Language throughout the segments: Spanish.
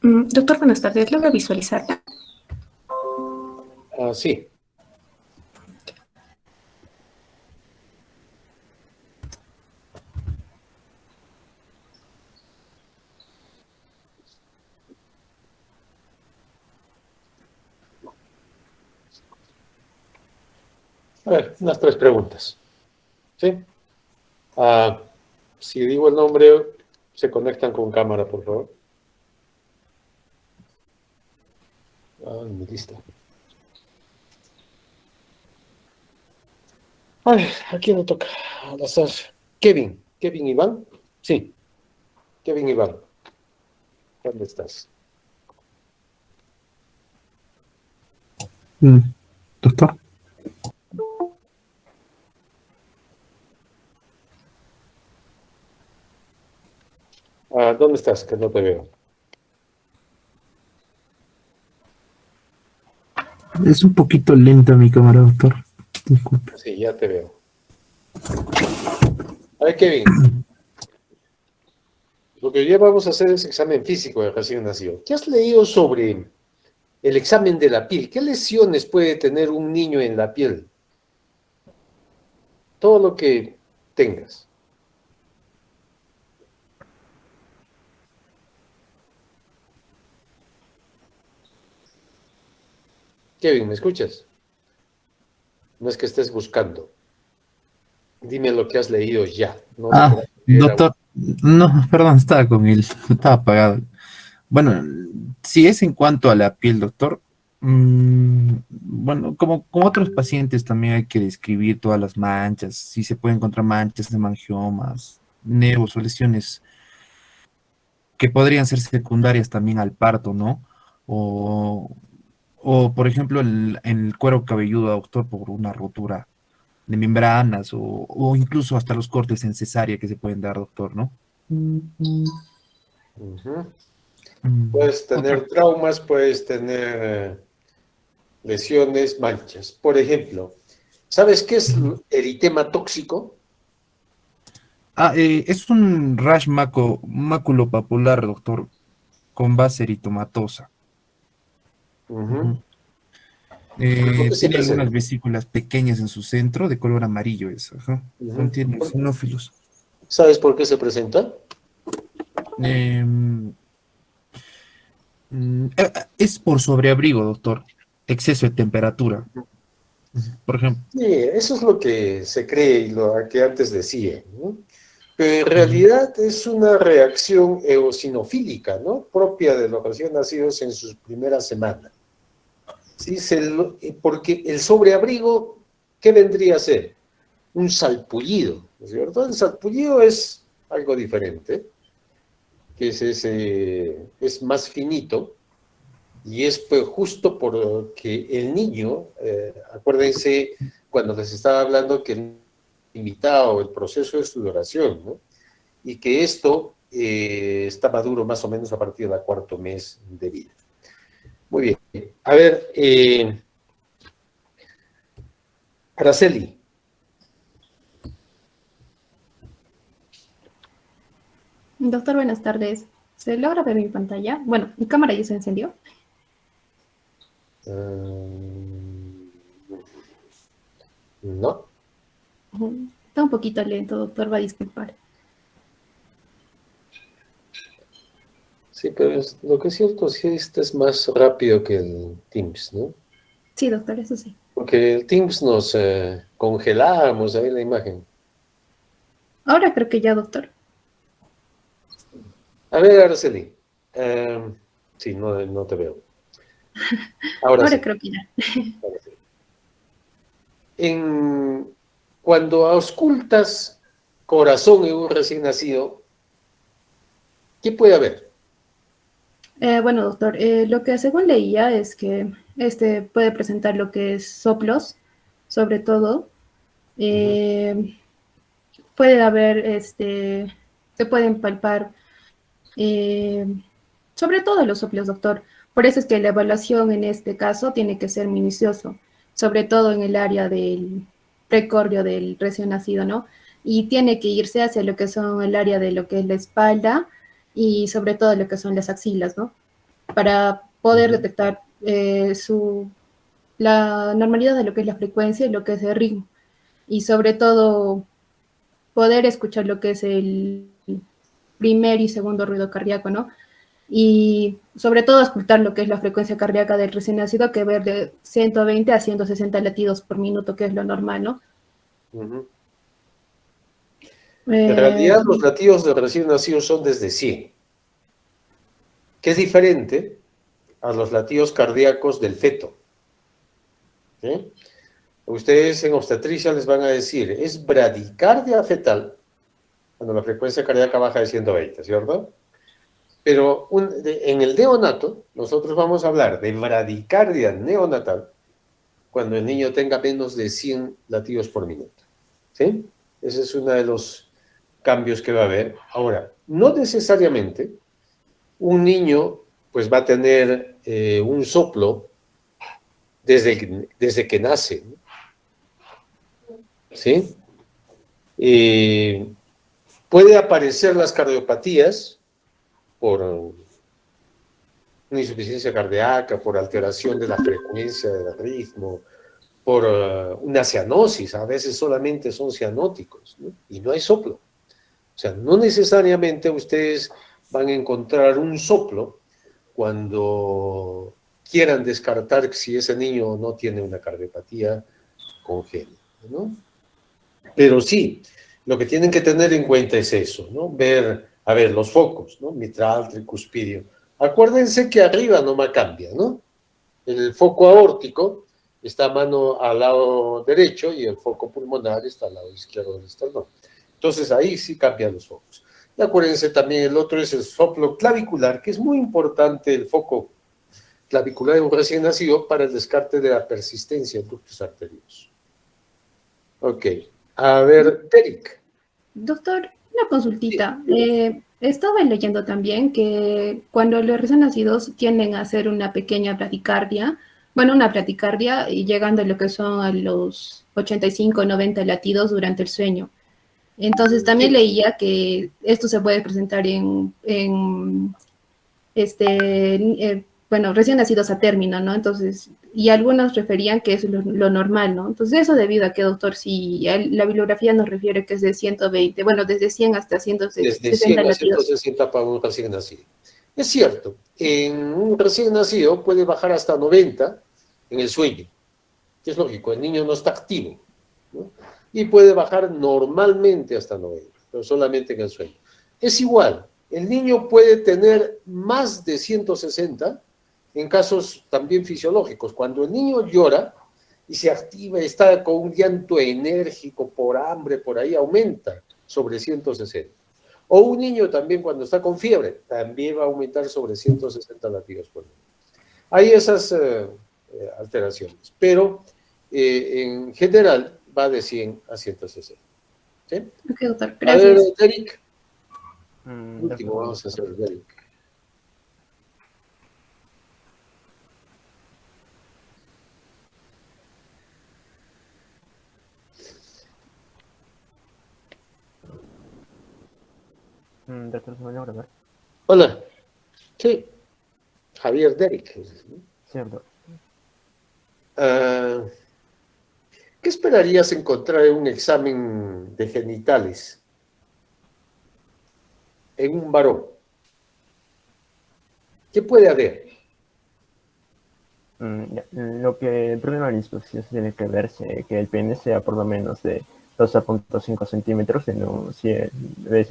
Doctor, buenas tardes. ¿Logra visualizarla? Sí. A ver, unas 3 preguntas. ¿Sí? Ah, si digo el nombre, se conectan con cámara, por favor. Mi lista. A ver, ¿a quién le toca? Al azar. Kevin. ¿Kevin Iván? Sí. Kevin Iván. ¿Dónde estás? Doctor. ¿Dónde estás? Que no te veo. Es un poquito lenta mi cámara, doctor. Disculpe. Sí, ya te veo. A ver, Kevin. Lo que hoy día vamos a hacer es examen físico de recién nacido. ¿Qué has leído sobre el examen de la piel? ¿Qué lesiones puede tener un niño en la piel? Todo lo que tengas. Kevin, ¿me escuchas? No es que estés buscando. Dime lo que has leído ya. No lo que vas a leer ahora. Doctor. No, perdón, estaba con él. Estaba apagado. Bueno, si es en cuanto a la piel, doctor, bueno, como otros pacientes también hay que describir todas las manchas, si se pueden encontrar manchas de mangiomas, nevos o lesiones que podrían ser secundarias también al parto, ¿no? O, o por ejemplo, en el cuero cabelludo, doctor, por una rotura de membranas o incluso hasta los cortes en cesárea que se pueden dar, doctor, ¿no? Ujú. Mm, Puedes otra. tener traumas, puedes tener lesiones, manchas. Por ejemplo, ¿sabes qué es eritema tóxico? Es un rash maculopapular, doctor, con base eritomatosa. Ujú. Ujú. ¿Por qué se Tiene algunas presenta? vesículas pequeñas en su centro, de color amarillo es, ajá. Ujú. Contiene eosinófilos. ¿Sabes por qué se presenta? Em, es por sobreabrigo, doctor. Exceso de temperatura. Por ejemplo. Sí, eso es lo que se cree y lo que antes decía, ¿no? Pero en Ujú. realidad es una reacción eosinofílica, ¿no? Propia de los recién nacidos en sus primeras semanas. Sí, porque el sobreabrigo, ¿qué vendría a ser? Un salpullido, ¿no es cierto? El salpullido es algo diferente, que es más finito y es pues, justo porque el niño, acuérdense cuando les estaba hablando que el limitado el proceso de sudoración, ¿no? Y que esto está maduro más o menos a partir del cuarto mes de vida. Muy bien. A ver, Araceli. Doctor, buenas tardes. ¿Se logra ver mi pantalla? Bueno, mi cámara ya se encendió. No. Está un poquito lento, doctor, va a disculpar. Sí, pero lo que es cierto, sí, este es más rápido que el Teams, ¿no? Sí, doctor, eso sí. Porque el Teams nos congelábamos ahí la imagen. Ahora creo que ya, doctor. A ver, Araceli. Sí, no te veo. Ahora Ahora sí. creo que ya. Ahora sí. Cuando auscultas corazón en un recién nacido, ¿qué puede haber? Bueno, doctor, lo que según leía es que este puede presentar lo que es soplos, sobre todo. Ujú. Eh, Puede haber, se pueden palpar, eh, sobre todo los soplos, doctor. Por eso es que la evaluación en este caso tiene que ser minucioso, sobre todo en el área del precordio del recién nacido, ¿no? Y tiene que irse hacia lo que son el área de lo que es la espalda y sobre todo lo que son las axilas, ¿no? para poder Ujú. detectar la normalidad de lo que es la frecuencia y lo que es el ritmo. Y sobre todo, poder escuchar lo que es el primer y segundo ruido cardíaco, ¿no? Y sobre todo escuchar lo que es la frecuencia cardíaca del recién nacido, que ver de 120 a 160 latidos por minuto, que es lo normal, ¿no? Ujú. En realidad, los Y latidos de recién nacidos son desde 100, que es diferente a los latidos cardíacos del feto. ¿Sí? Ustedes en obstetricia les van a decir, es bradicardia fetal, cuando la frecuencia cardíaca baja de 120, ¿cierto? Pero en el neonato, nosotros vamos a hablar de bradicardia neonatal cuando el niño tenga menos de 100 latidos por minuto. ¿Sí? Ese es uno de los cambios que va a haber. Ahora, no necesariamente un niño pues va a tener un soplo desde que nace, ¿no? ¿Sí? Puede aparecer las cardiopatías por una insuficiencia cardíaca, por alteración de la frecuencia del ritmo, por una cianosis, a veces solamente son cianóticos, ¿no? Y no hay soplo. O sea, no necesariamente ustedes van a encontrar un soplo cuando quieran descartar si ese niño no tiene una cardiopatía congénita, ¿no? Pero sí, lo que tienen que tener en cuenta es eso, ¿no? Ver, a ver, los focos, ¿no? Mitral, tricuspidio. Acuérdense que arriba no me cambia, ¿no? El foco aórtico está a mano al lado derecho y el foco pulmonar está al lado izquierdo del esternón. Entonces ahí sí cambian los focos. Y acuérdense también, el otro es el soplo clavicular, que es muy importante el foco clavicular de un recién nacido para el descarte de la persistencia en ductos arteriosos. Ok. A ver, Derek. doctor, una Sí, consultita. Estaba leyendo también que cuando los recién nacidos tienden a hacer una pequeña bradicardia, bueno, una bradicardia y llegando a lo que son a los 85 o 90 latidos durante el sueño. Entonces también sí, leía que esto se puede presentar en bueno, recién nacidos a término, ¿no? Entonces, y algunos referían que es lo normal, ¿no? Entonces, eso debido a que, doctor, si la bibliografía nos refiere que es de 120, bueno, desde 100 hasta desde 160 100 a latidos. 160 para un recién nacido. Es cierto, en un recién nacido puede bajar hasta 90 en el sueño, que es lógico, el niño no está activo, ¿no? Y puede bajar normalmente hasta 90, pero solamente en el sueño. Es igual, el niño puede tener más de 160 en casos también fisiológicos. Cuando el niño llora y se activa, está con un llanto enérgico por hambre, por ahí aumenta sobre 160. O un niño también cuando está con fiebre, también va a aumentar sobre 160 latidos por minuto. Hay esas alteraciones, pero en general va de 100 a 160. ¿Sí? Ok, doctor, A ver, gracias. Derek, De último acuerdo, vamos a doctor. hacer, Derek. Doctor, ¿se me va a grabar? Hola, sí, Javier Derek. Cierto. Ah, ¿qué esperarías encontrar en un examen de genitales en un varón? ¿Qué puede haber? Ya. Lo que el problema de la disposición tiene que verse que el pene sea por lo menos de 12,5 centímetros, si es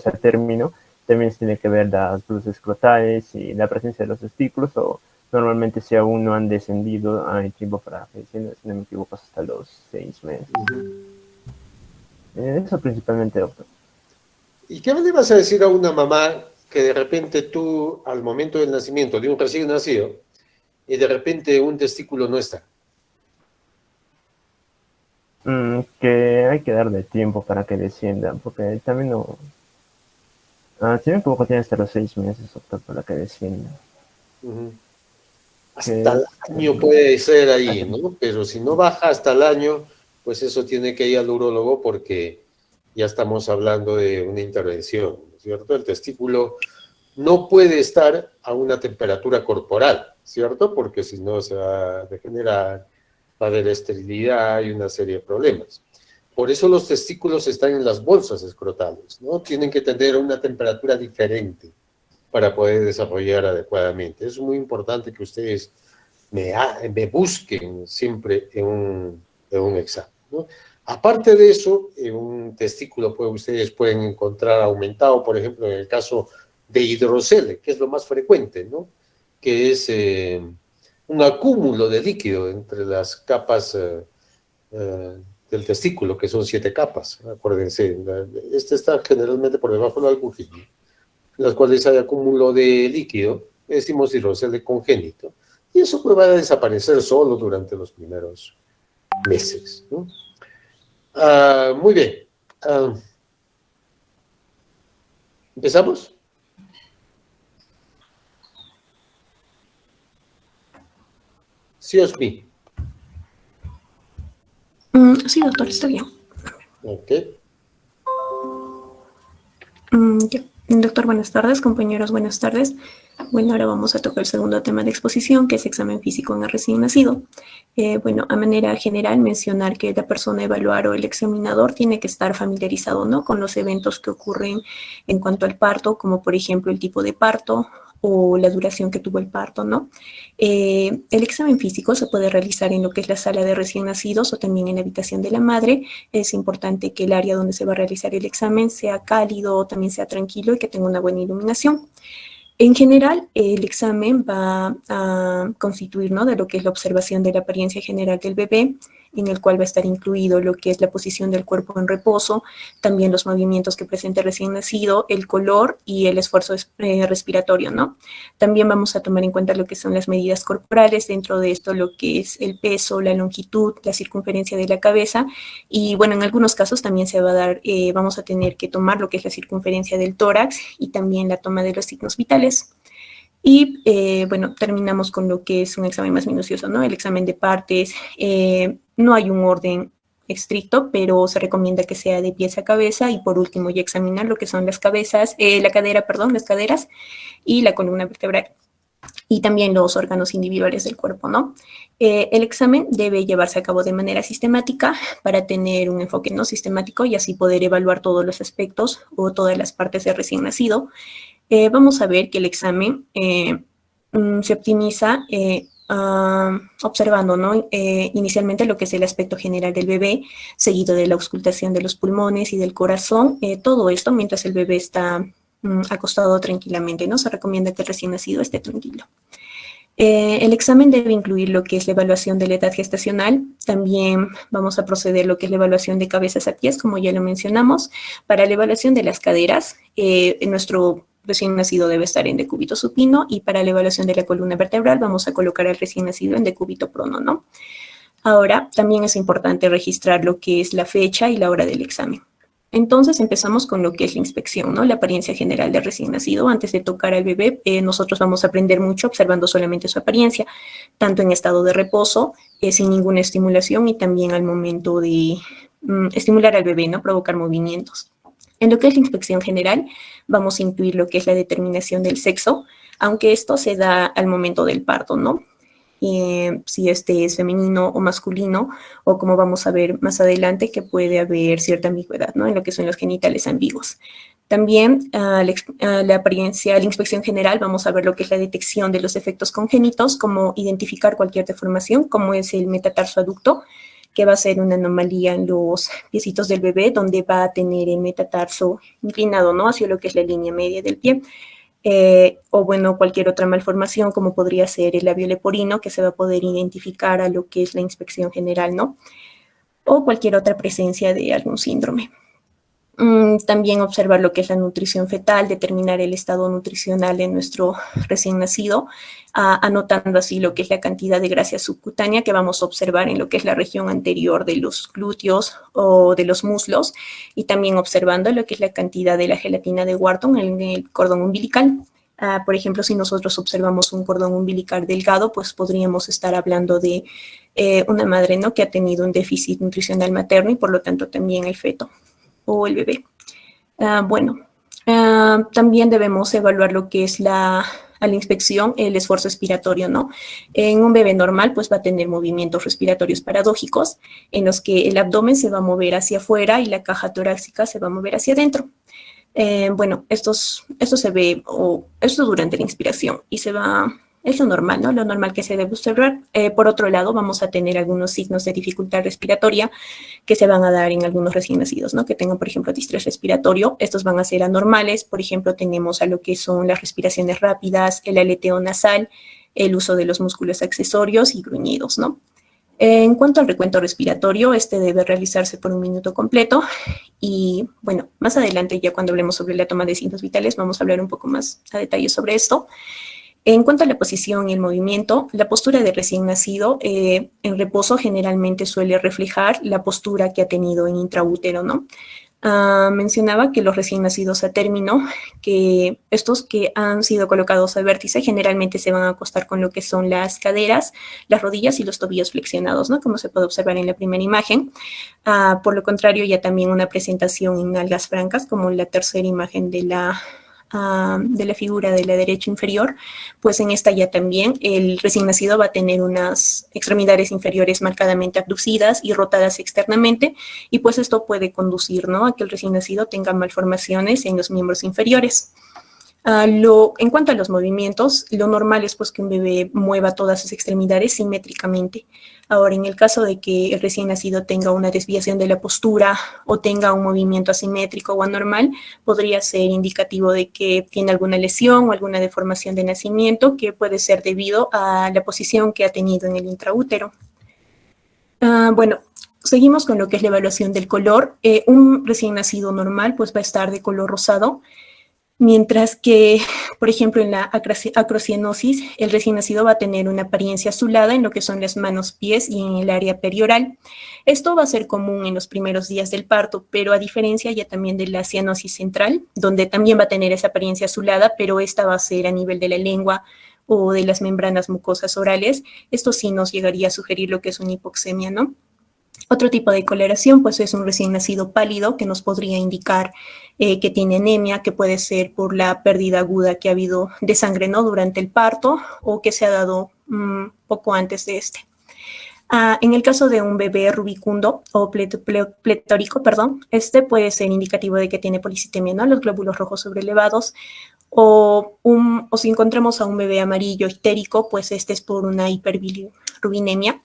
a término. También se tiene que ver las luces escrotales y la presencia de los testículos, o normalmente si aún no han descendido, hay tiempo para que, si no me equivoco, hasta los 6 meses. Eso principalmente, doctor. ¿Y qué le vas a decir a una mamá que de repente tú, al momento del nacimiento de un recién nacido, y de repente un testículo no está? Que hay que darle tiempo para que descienda, porque también no. Si no me equivoco, tiene hasta los 6 meses, doctor, para que descienda. Ujú. Que Hasta el es, año puede ser ahí, ¿no? Pero si no baja hasta el año, pues eso tiene que ir al urólogo porque ya estamos hablando de una intervención, ¿no es cierto? El testículo no puede estar a una temperatura corporal, ¿cierto? Porque si no se va a degenerar, va a haber esterilidad y una serie de problemas. Por eso los testículos están en las bolsas escrotales, ¿no? Tienen que tener una temperatura diferente para poder desarrollar adecuadamente. Es muy importante que ustedes me busquen siempre en un examen, ¿no? Aparte de eso, en un testículo ustedes pueden encontrar aumentado, por ejemplo, en el caso de hidrocele, que es lo más frecuente, ¿no? Que es un acúmulo de líquido entre las capas del testículo, que son 7 capas, acuérdense. Este está generalmente por debajo del albuquín, en las cuales hay acúmulo de líquido, decimos hidrocele congénito, y eso pues va a desaparecer solo durante los primeros meses, ¿no? Muy bien. ¿Empezamos? Sí, Osmi. Sí, doctor, está bien. Ok. Ya. Doctor, buenas tardes. Compañeros, buenas tardes. Bueno, ahora vamos a tocar el segundo tema de exposición, que es examen físico en el recién nacido. Bueno, a manera general, mencionar que la persona a evaluar o el examinador tiene que estar familiarizado, ¿no?, con los eventos que ocurren en cuanto al parto, como por ejemplo el tipo de parto o la duración que tuvo el parto, ¿no? El examen físico se puede realizar en lo que es la sala de recién nacidos o también en la habitación de la madre. Es importante que el área donde se va a realizar el examen sea cálido, también sea tranquilo y que tenga una buena iluminación. En general, el examen va a constituir, ¿no?, de lo que es la observación de la apariencia general del bebé, en el cual va a estar incluido lo que es la posición del cuerpo en reposo, también los movimientos que presenta el recién nacido, el color y el esfuerzo respiratorio, ¿no? También vamos a tomar en cuenta lo que son las medidas corporales, dentro de esto lo que es el peso, la longitud, la circunferencia de la cabeza, y bueno, en algunos casos también se va a dar, vamos a tener que tomar lo que es la circunferencia del tórax y también la toma de los signos vitales. Y bueno, terminamos con lo que es un examen más minucioso, ¿no? El examen de partes. No hay un orden estricto, pero se recomienda que sea de pies a cabeza, y por último ya examinar lo que son las cabezas, las caderas y la columna vertebral, y también los órganos individuales del cuerpo, ¿no? El examen debe llevarse a cabo de manera sistemática para tener un enfoque no sistemático y así poder evaluar todos los aspectos o todas las partes del recién nacido. Vamos a ver que el examen se optimiza observando, ¿no?, inicialmente lo que es el aspecto general del bebé, seguido de la auscultación de los pulmones y del corazón, todo esto mientras el bebé está acostado tranquilamente, ¿no? Se recomienda que el recién nacido esté tranquilo. El examen debe incluir lo que es la evaluación de la edad gestacional. También vamos a proceder lo que es la evaluación de cabezas a pies, como ya lo mencionamos. Para la evaluación de las caderas, nuestro recién nacido debe estar en decúbito supino, y para la evaluación de la columna vertebral vamos a colocar al recién nacido en decúbito prono, ¿no? Ahora, también es importante registrar lo que es la fecha y la hora del examen. Entonces empezamos con lo que es la inspección, ¿no?, la apariencia general del recién nacido. Antes de tocar al bebé, nosotros vamos a aprender mucho observando solamente su apariencia, tanto en estado de reposo, sin ninguna estimulación, y también al momento de estimular al bebé, ¿no?, provocar movimientos. En lo que es la inspección general, vamos a incluir lo que es la determinación del sexo, aunque esto se da al momento del parto, ¿no? Si este es femenino o masculino, o como vamos a ver más adelante, que puede haber cierta ambigüedad, ¿no?, en lo que son los genitales ambiguos. También la apariencia, la inspección general, vamos a ver lo que es la detección de los defectos congénitos, como identificar cualquier deformación, como es el metatarso aducto, que va a ser una anomalía en los piecitos del bebé, donde va a tener el metatarso inclinado, ¿no?, hacia lo que es la línea media del pie. O bueno, cualquier otra malformación, como podría ser el labio leporino, que se va a poder identificar a lo que es la inspección general, ¿no? O cualquier otra presencia de algún síndrome. También observar lo que es la nutrición fetal, determinar el estado nutricional de nuestro recién nacido, anotando así lo que es la cantidad de grasa subcutánea que vamos a observar en lo que es la región anterior de los glúteos o de los muslos, y también observando lo que es la cantidad de la gelatina de Wharton en el cordón umbilical. Por ejemplo, si nosotros observamos un cordón umbilical delgado, pues podríamos estar hablando de una madre, ¿no?, que ha tenido un déficit nutricional materno, y por lo tanto también el feto o el bebé. Bueno, También debemos evaluar lo que es a la inspección, el esfuerzo expiratorio, ¿no? En un bebé normal, pues va a tener movimientos respiratorios paradójicos, en los que el abdomen se va a mover hacia afuera y la caja torácica se va a mover hacia adentro. Bueno, esto se ve, esto durante la inspiración, y es lo normal, ¿no? Lo normal que se debe observar. Por otro lado, vamos a tener algunos signos de dificultad respiratoria que se van a dar en algunos recién nacidos, ¿no? Que tengan, por ejemplo, distrés respiratorio. Estos van a ser anormales. Por ejemplo, tenemos a lo que son las respiraciones rápidas, el aleteo nasal, el uso de los músculos accesorios y gruñidos, ¿no? En cuanto al recuento respiratorio, este debe realizarse por 1 minuto completo. Y bueno, más adelante, ya cuando hablemos sobre la toma de signos vitales, vamos a hablar un poco más a detalle sobre esto. En cuanto a la posición y el movimiento, la postura de recién nacido en reposo generalmente suele reflejar la postura que ha tenido en intraútero, ¿no? Mencionaba que los recién nacidos a término, que estos que han sido colocados a vértice generalmente se van a acostar con lo que son las caderas, las rodillas y los tobillos flexionados, ¿no? Como se puede observar en la primera imagen. Por lo contrario, ya también una presentación en algas francas, como la tercera imagen de la figura de la derecha inferior, pues en esta ya también el recién nacido va a tener unas extremidades inferiores marcadamente abducidas y rotadas externamente, y pues esto puede conducir, ¿no?, a que el recién nacido tenga malformaciones en los miembros inferiores. En cuanto a los movimientos, lo normal es pues que un bebé mueva todas sus extremidades simétricamente. Ahora, en el caso de que el recién nacido tenga una desviación de la postura o tenga un movimiento asimétrico o anormal, podría ser indicativo de que tiene alguna lesión o alguna deformación de nacimiento que puede ser debido a la posición que ha tenido en el intraútero. Bueno, seguimos con lo que es la evaluación del color. Un recién nacido normal pues va a estar de color rosado, mientras que, por ejemplo, en la acrocianosis, el recién nacido va a tener una apariencia azulada en lo que son las manos, pies y en el área perioral. Esto va a ser común en los primeros días del parto, pero a diferencia ya también de la cianosis central, donde también va a tener esa apariencia azulada, pero esta va a ser a nivel de la lengua o de las membranas mucosas orales. Esto sí nos llegaría a sugerir lo que es una hipoxemia, ¿no? Otro tipo de coloración, pues es un recién nacido pálido que nos podría indicar que tiene anemia, que puede ser por la pérdida aguda que ha habido de sangre, ¿no?, durante el parto, o que se ha dado poco antes de este. En el caso de un bebé rubicundo o pletórico, este puede ser indicativo de que tiene policitemia, ¿no?, los glóbulos rojos sobrelevados, o si encontramos a un bebé amarillo ictérico, pues este es por una hiperbilirubinemia,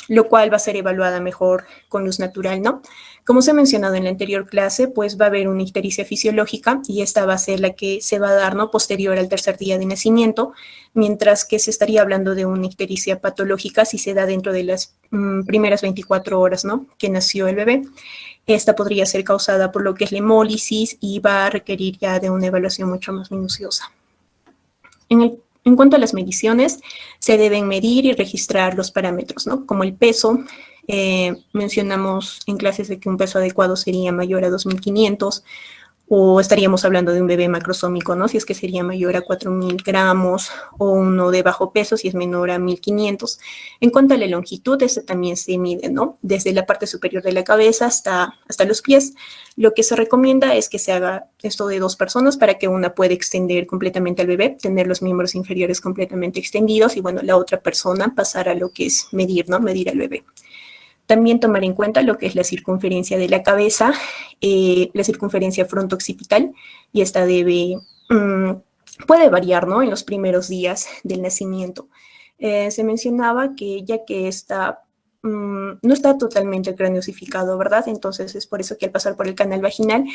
lo cual va a ser evaluada mejor con luz natural, ¿no? Como se ha mencionado en la anterior clase, pues va a haber una ictericia fisiológica y esta va a ser la que se va a dar, ¿no?, posterior al tercer día de nacimiento, mientras que se estaría hablando de una ictericia patológica si se da dentro de las primeras 24 horas, ¿no?, que nació el bebé. Esta podría ser causada por lo que es la hemólisis y va a requerir ya de una evaluación mucho más minuciosa. En cuanto a las mediciones, se deben medir y registrar los parámetros, ¿no?, como el peso. Mencionamos en clases de que un peso adecuado sería mayor a 2.500, o estaríamos hablando de un bebé macrosómico, ¿no?, si es que sería mayor a 4.000 gramos, o uno de bajo peso si es menor a 1.500. En cuanto a la longitud, este también se mide, ¿no?, desde la parte superior de la cabeza hasta los pies. Lo que se recomienda es que se haga esto de 2 personas para que una pueda extender completamente al bebé, tener los miembros inferiores completamente extendidos y, bueno, la otra persona pasar a lo que es medir, ¿no?, medir al bebé. También tomar en cuenta lo que es la circunferencia de la cabeza, la circunferencia fronto-occipital, y esta puede variar, ¿no?, en los primeros días del nacimiento. Se mencionaba que ya que no está totalmente craneosificado, ¿verdad? Entonces es por eso que al pasar por el canal vaginal,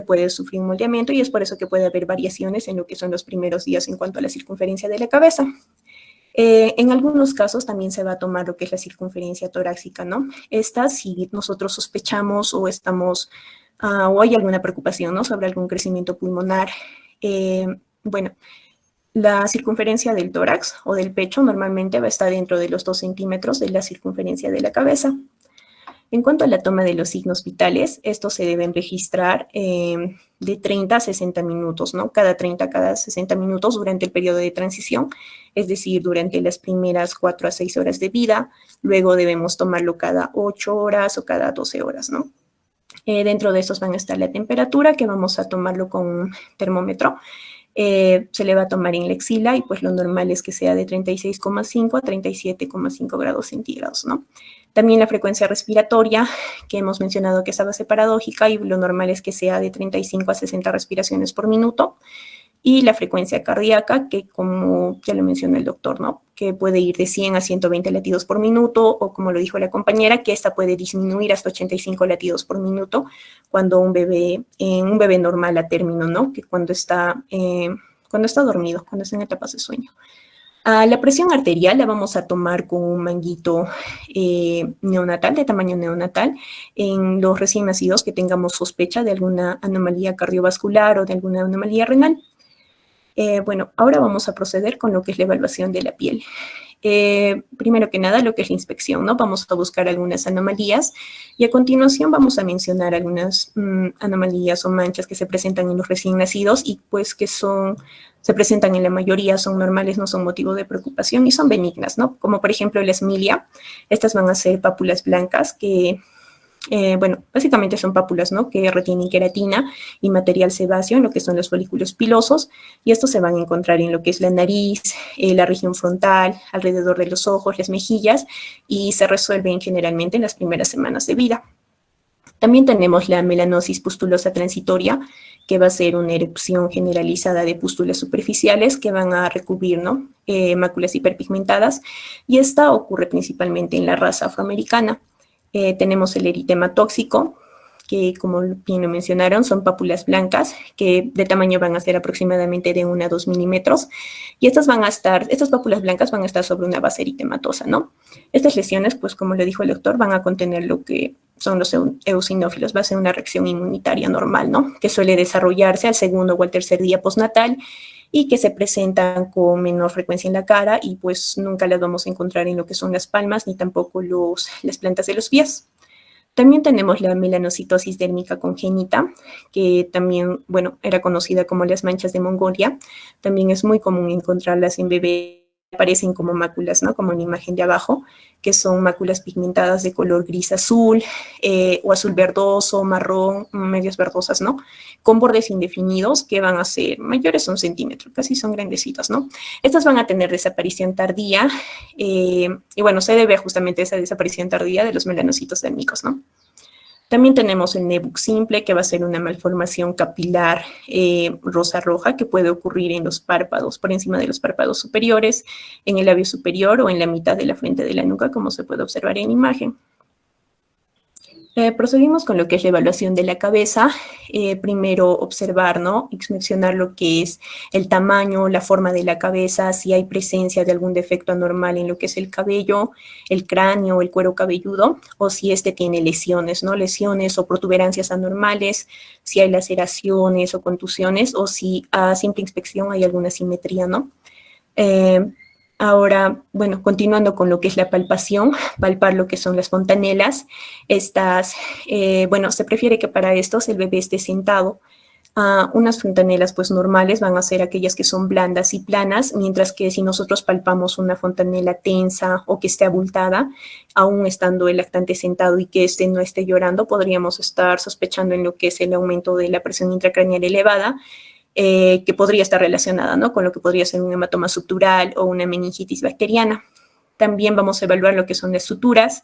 puede sufrir un moldeamiento y es por eso que puede haber variaciones en lo que son los primeros días en cuanto a la circunferencia de la cabeza. En algunos casos también se va a tomar lo que es la circunferencia torácica, ¿no? Esta, si nosotros sospechamos o o hay alguna preocupación, ¿no?, sobre algún crecimiento pulmonar. Bueno, la circunferencia del tórax o del pecho normalmente va a estar dentro de los 2 centímetros de la circunferencia de la cabeza. En cuanto a la toma de los signos vitales, estos se deben registrar de 30 a 60 minutos, ¿no? Cada 60 minutos durante el periodo de transición, es decir, durante las primeras 4 a 6 horas de vida. Luego debemos tomarlo cada 8 horas o cada 12 horas, ¿no? Dentro de estos van a estar la temperatura, que vamos a tomarlo con un termómetro. Se le va a tomar en la axila y pues lo normal es que sea de 36,5 a 37,5 grados centígrados, ¿no? También la frecuencia respiratoria, que hemos mencionado que es a base paradójica y lo normal es que sea de 35 a 60 respiraciones por minuto. Y la frecuencia cardíaca, que como ya lo mencionó el doctor, ¿no? Que puede ir de 100 a 120 latidos por minuto, o como lo dijo la compañera, que esta puede disminuir hasta 85 latidos por minuto cuando un bebé normal a término, ¿no? Que cuando está dormido, cuando está en etapas de sueño. La presión arterial la vamos a tomar con un manguito neonatal, de tamaño neonatal, en los recién nacidos que tengamos sospecha de alguna anomalía cardiovascular o de alguna anomalía renal. Bueno, ahora vamos a proceder con lo que es la evaluación de la piel. Primero que nada, lo que es la inspección, ¿no? Vamos a buscar algunas anomalías y a continuación vamos a mencionar algunas anomalías o manchas que se presentan en los recién nacidos y pues que se presentan en la mayoría, son normales, no son motivo de preocupación y son benignas, ¿no? Como por ejemplo la esmilia. Estas van a ser pápulas blancas que bueno, básicamente son pápulas, ¿no? Que retienen queratina y material sebáceo en lo que son los folículos pilosos, y estos se van a encontrar en lo que es la nariz, la región frontal, alrededor de los ojos, las mejillas, y se resuelven generalmente en las primeras semanas de vida. También tenemos la melanosis pustulosa transitoria, que va a ser una erupción generalizada de pústulas superficiales que van a recubrir, ¿no? Máculas hiperpigmentadas, y esta ocurre principalmente en la raza afroamericana. Tenemos el eritema tóxico, que como bien lo mencionaron, son pápulas blancas que de tamaño van a ser aproximadamente de 1 a 2 milímetros. Y estas pápulas blancas van a estar sobre una base eritematosa, ¿no? Estas lesiones, pues como lo dijo el doctor, van a contener lo que son los eosinófilos. Va a ser una reacción inmunitaria normal, ¿no? Que suele desarrollarse al segundo o al tercer día postnatal y que se presentan con menor frecuencia en la cara y pues nunca las vamos a encontrar en lo que son las palmas ni tampoco las plantas de los pies. También tenemos la melanocitosis dérmica congénita, que también, bueno, era conocida como las manchas de Mongolia. También es muy común encontrarlas en bebés. Aparecen como máculas, ¿no? Como en la imagen de abajo, que son máculas pigmentadas de color gris azul o azul verdoso, marrón, medias verdosas, ¿no? Con bordes indefinidos que van a ser mayores a 1 centímetro, casi son grandecitos, ¿no? Estas van a tener desaparición tardía y bueno, se debe justamente a esa desaparición tardía de los melanocitos dérmicos, ¿no? También tenemos el Nebuch simple, que va a ser una malformación capilar rosa-roja que puede ocurrir en los párpados, por encima de los párpados superiores, en el labio superior o en la mitad de la frente de la nuca, como se puede observar en imagen. Procedimos con lo que es la evaluación de la cabeza. Primero observar, ¿no? Inspeccionar lo que es el tamaño, la forma de la cabeza, si hay presencia de algún defecto anormal en lo que es el cabello, el cráneo, el cuero cabelludo, o si este tiene lesiones, ¿no? Lesiones o protuberancias anormales, si hay laceraciones o contusiones, o si a simple inspección hay alguna simetría, ¿no? Ahora, bueno, continuando con lo que es la palpación, palpar lo que son las fontanelas. Estas, bueno, se prefiere que para estos el bebé esté sentado. Unas fontanelas pues normales van a ser aquellas que son blandas y planas, mientras que si nosotros palpamos una fontanela tensa o que esté abultada, aún estando el lactante sentado y que éste no esté llorando, podríamos estar sospechando en lo que es el aumento de la presión intracraneal elevada, que podría estar relacionada, ¿no? Con lo que podría ser un hematoma subdural o una meningitis bacteriana. También vamos a evaluar lo que son las suturas.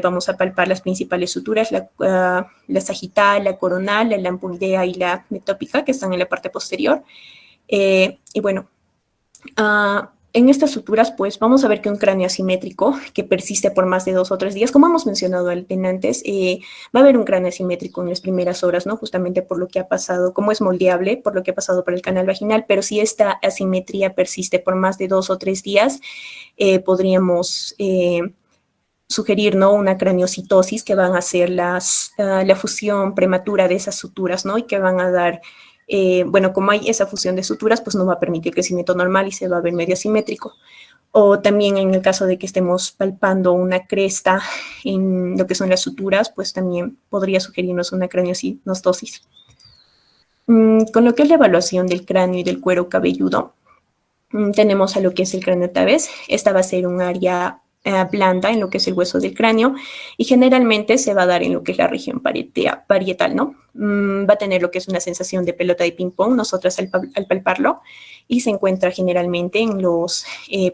Vamos a palpar las principales suturas, la sagital, la coronal, la lampoidea y la metópica, que están en la parte posterior. Y bueno, en estas suturas, pues vamos a ver que un cráneo asimétrico que persiste por más de 2 o 3 días, como hemos mencionado antes, va a haber un cráneo asimétrico en las primeras horas, ¿no? Justamente por lo que ha pasado, como es moldeable, por lo que ha pasado por el canal vaginal, pero si esta asimetría persiste por más de 2 o 3 días, podríamos sugerir, ¿no? Una craniocitosis, que van a ser la fusión prematura de esas suturas, ¿no? Y que van a dar... bueno, como hay esa fusión de suturas, pues no va a permitir crecimiento normal y se va a ver medio asimétrico. O también en el caso de que estemos palpando una cresta en lo que son las suturas, pues también podría sugerirnos una craniocinostosis. Con lo que es la evaluación del cráneo y del cuero cabelludo, tenemos a lo que es el cráneo tabes. Esta va a ser un área blanda en lo que es el hueso del cráneo y generalmente se va a dar en lo que es la región parietal, ¿no? Va a tener lo que es una sensación de pelota de ping-pong nosotras al palparlo y se encuentra generalmente en los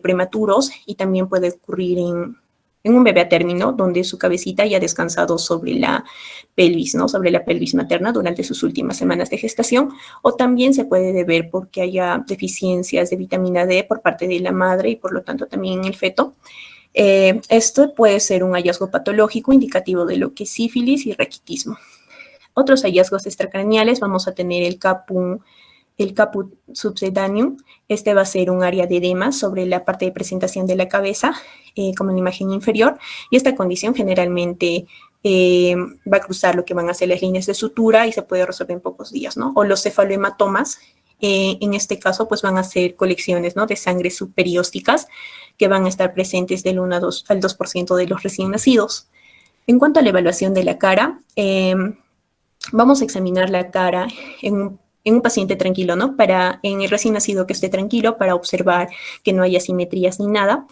prematuros y también puede ocurrir en un bebé a término donde su cabecita ya ha descansado sobre la pelvis, ¿no? Sobre la pelvis materna durante sus últimas semanas de gestación, o también se puede deber porque haya deficiencias de vitamina D por parte de la madre y por lo tanto también en el feto. Esto puede ser un hallazgo patológico indicativo de lo que es sífilis y raquitismo. Otros hallazgos extracraneales vamos a tener el caput subsedaneum. Este va a ser un área de edema sobre la parte de presentación de la cabeza, como en la imagen inferior, y esta condición generalmente va a cruzar lo que van a ser las líneas de sutura y se puede resolver en pocos días, ¿no? O los cefalohematomas, en este caso, pues van a ser colecciones, ¿no?, de sangre subperiósticas que van a estar presentes del 1 al 2% de los recién nacidos. En cuanto a la evaluación de la cara, vamos a examinar la cara en un paciente tranquilo, ¿no? En el recién nacido que esté tranquilo para observar que no haya simetrías ni nada.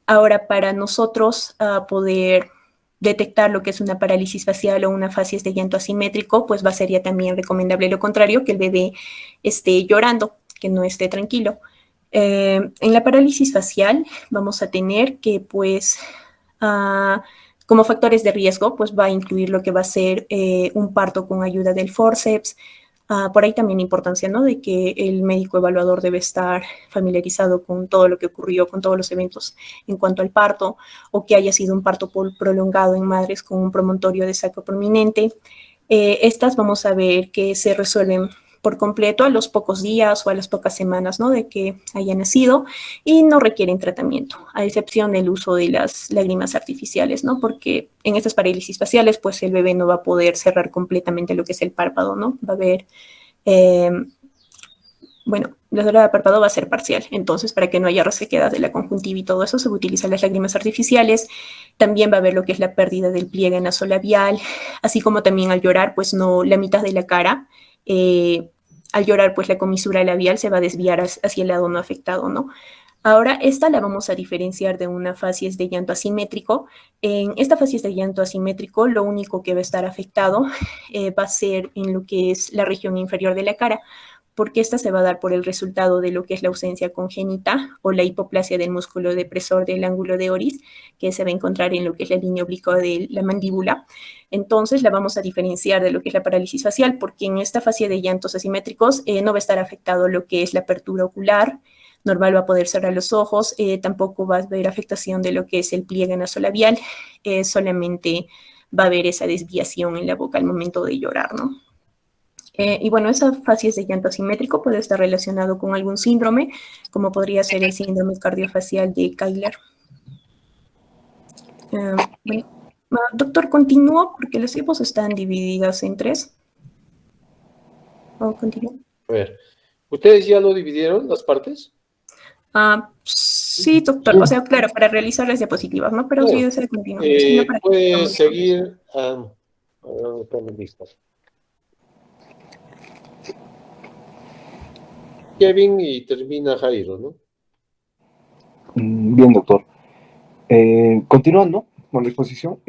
Ahora, para nosotros poder detectar lo que es una parálisis facial o una facies de llanto asimétrico, pues sería también recomendable lo contrario, que el bebé esté llorando, que no esté tranquilo. En la parálisis facial vamos a tener que, pues, como factores de riesgo, pues va a incluir lo que va a ser un parto con ayuda del forceps. Por ahí también la importancia, ¿no?, de que el médico evaluador debe estar familiarizado con todo lo que ocurrió, con todos los eventos en cuanto al parto, o que haya sido un parto prolongado en madres con un promontorio de sacro prominente. Estas vamos a ver que se resuelven por completo a los pocos días o a las pocas semanas, ¿no?, de que haya nacido y no requieren tratamiento, a excepción del uso de las lágrimas artificiales, ¿no?, porque en estas parálisis faciales, pues el bebé no va a poder cerrar completamente lo que es el párpado, ¿no? Va a haber, la cerrada de párpado va a ser parcial, entonces para que no haya resequedad de la conjuntiva y todo eso, se utilizan las lágrimas artificiales. También va a haber lo que es la pérdida del pliegue nasolabial, así como también al llorar, pues no, la mitad de la cara, al llorar, pues la comisura labial se va a desviar hacia el lado no afectado, ¿no? Ahora, esta la vamos a diferenciar de una facies de llanto asimétrico. En esta facies de llanto asimétrico, lo único que va a estar afectado va a ser en lo que es la región inferior de la cara, porque esta se va a dar por el resultado de lo que es la ausencia congénita o la hipoplasia del músculo depresor del ángulo de oris, que se va a encontrar en lo que es la línea oblicua de la mandíbula. Entonces la vamos a diferenciar de lo que es la parálisis facial, porque en esta fase de llantos asimétricos no va a estar afectado lo que es la apertura ocular, normal va a poder cerrar los ojos, tampoco va a haber afectación de lo que es el pliegue nasolabial, solamente va a haber esa desviación en la boca al momento de llorar, ¿no? Y bueno, esa facies de llanto asimétrico puede estar relacionado con algún síndrome, como podría ser el síndrome cardiofacial de Kyler. Doctor, continúo porque las tipos están divididas en 3. ¿O continúo? A ver, ¿ustedes ya lo dividieron las partes? Sí, doctor. O sea, claro, para realizar las diapositivas, ¿no? Pero sí, se continúa. Puede seguir. Listos. Kevin y termina Jairo, ¿no? Bien, doctor. Continuando con la exposición,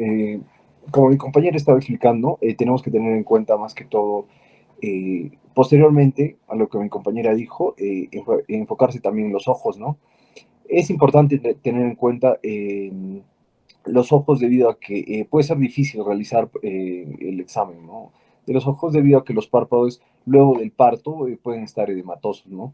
como mi compañera estaba explicando, tenemos que tener en cuenta más que todo, posteriormente a lo que mi compañera dijo, enfocarse también en los ojos, ¿no? Es importante tener en cuenta los ojos debido a que puede ser difícil realizar el examen, ¿no?, de los ojos debido a que los párpados luego del parto pueden estar edematosos, ¿no?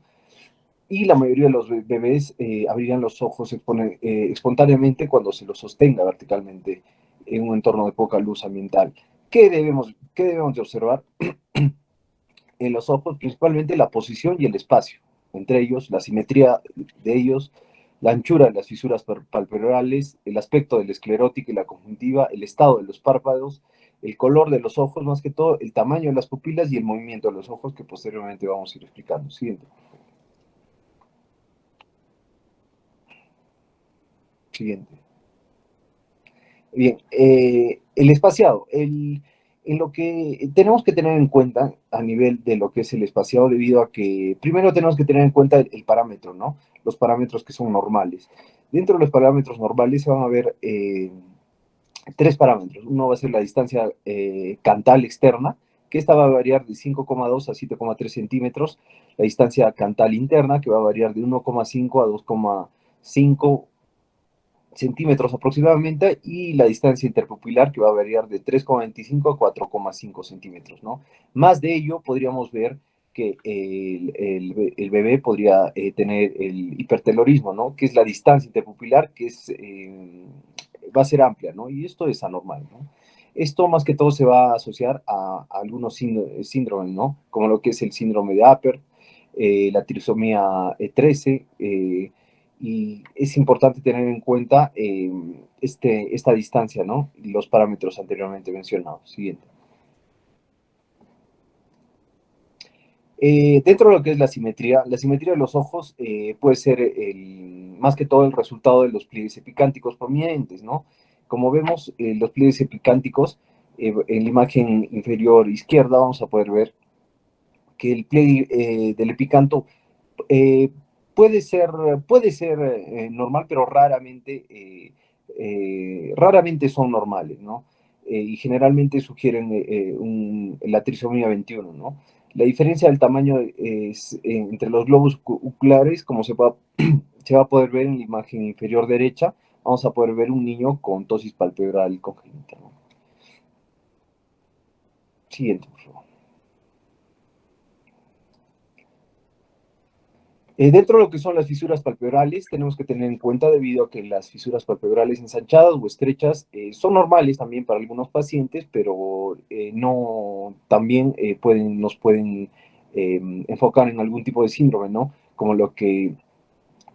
Y la mayoría de los bebés abrirán los ojos espontáneamente cuando se los sostenga verticalmente en un entorno de poca luz ambiental. ¿Qué debemos de observar? En los ojos, principalmente la posición y el espacio, entre ellos la simetría de ellos, la anchura de las fisuras palpebrales, el aspecto de la esclerótica y la conjuntiva, el estado de los párpados, el color de los ojos, más que todo, el tamaño de las pupilas y el movimiento de los ojos, que posteriormente vamos a ir explicando. Siguiente. Siguiente. Bien, el espaciado. En lo que tenemos que tener en cuenta a nivel de lo que es el espaciado, debido a que primero tenemos que tener en cuenta el parámetro, ¿no? Los parámetros que son normales. Dentro de los parámetros normales se van a ver tres parámetros. Uno va a ser la distancia cantal externa, que esta va a variar de 5,2 a 7,3 centímetros. La distancia cantal interna, que va a variar de 1,5 a 2,5 centímetros aproximadamente, y la distancia interpupilar, que va a variar de 3,25 a 4,5 centímetros, ¿no? Más de ello, podríamos ver que el bebé podría tener el hipertelorismo, ¿no? Que es la distancia interpupilar, que es, va a ser amplia, ¿no? Y esto es anormal, ¿no? Esto más que todo se va a asociar a algunos síndromes, ¿no? Como lo que es el síndrome de Apert, la trisomía 13, y es importante tener en cuenta esta distancia, ¿no? Y los parámetros anteriormente mencionados. Siguiente. Dentro de lo que es la simetría de los ojos puede ser más que todo el resultado de los pliegues epicánticos prominentes, ¿no? Como vemos, los pliegues epicánticos, en la imagen inferior izquierda vamos a poder ver que el pliegue del epicanto eh, puede ser normal, pero raramente son normales, ¿no? Y generalmente sugieren la trisomía 21, ¿no? La diferencia del tamaño es entre los globos oculares, como se va a poder ver en la imagen inferior derecha, vamos a poder ver un niño con ptosis palpebral congénita, ¿no? Siguiente, por favor. Dentro de lo que son las fisuras palpebrales, tenemos que tener en cuenta, debido a que las fisuras palpebrales ensanchadas o estrechas son normales también para algunos pacientes, pero no, también nos pueden enfocar en algún tipo de síndrome, ¿no? Como lo que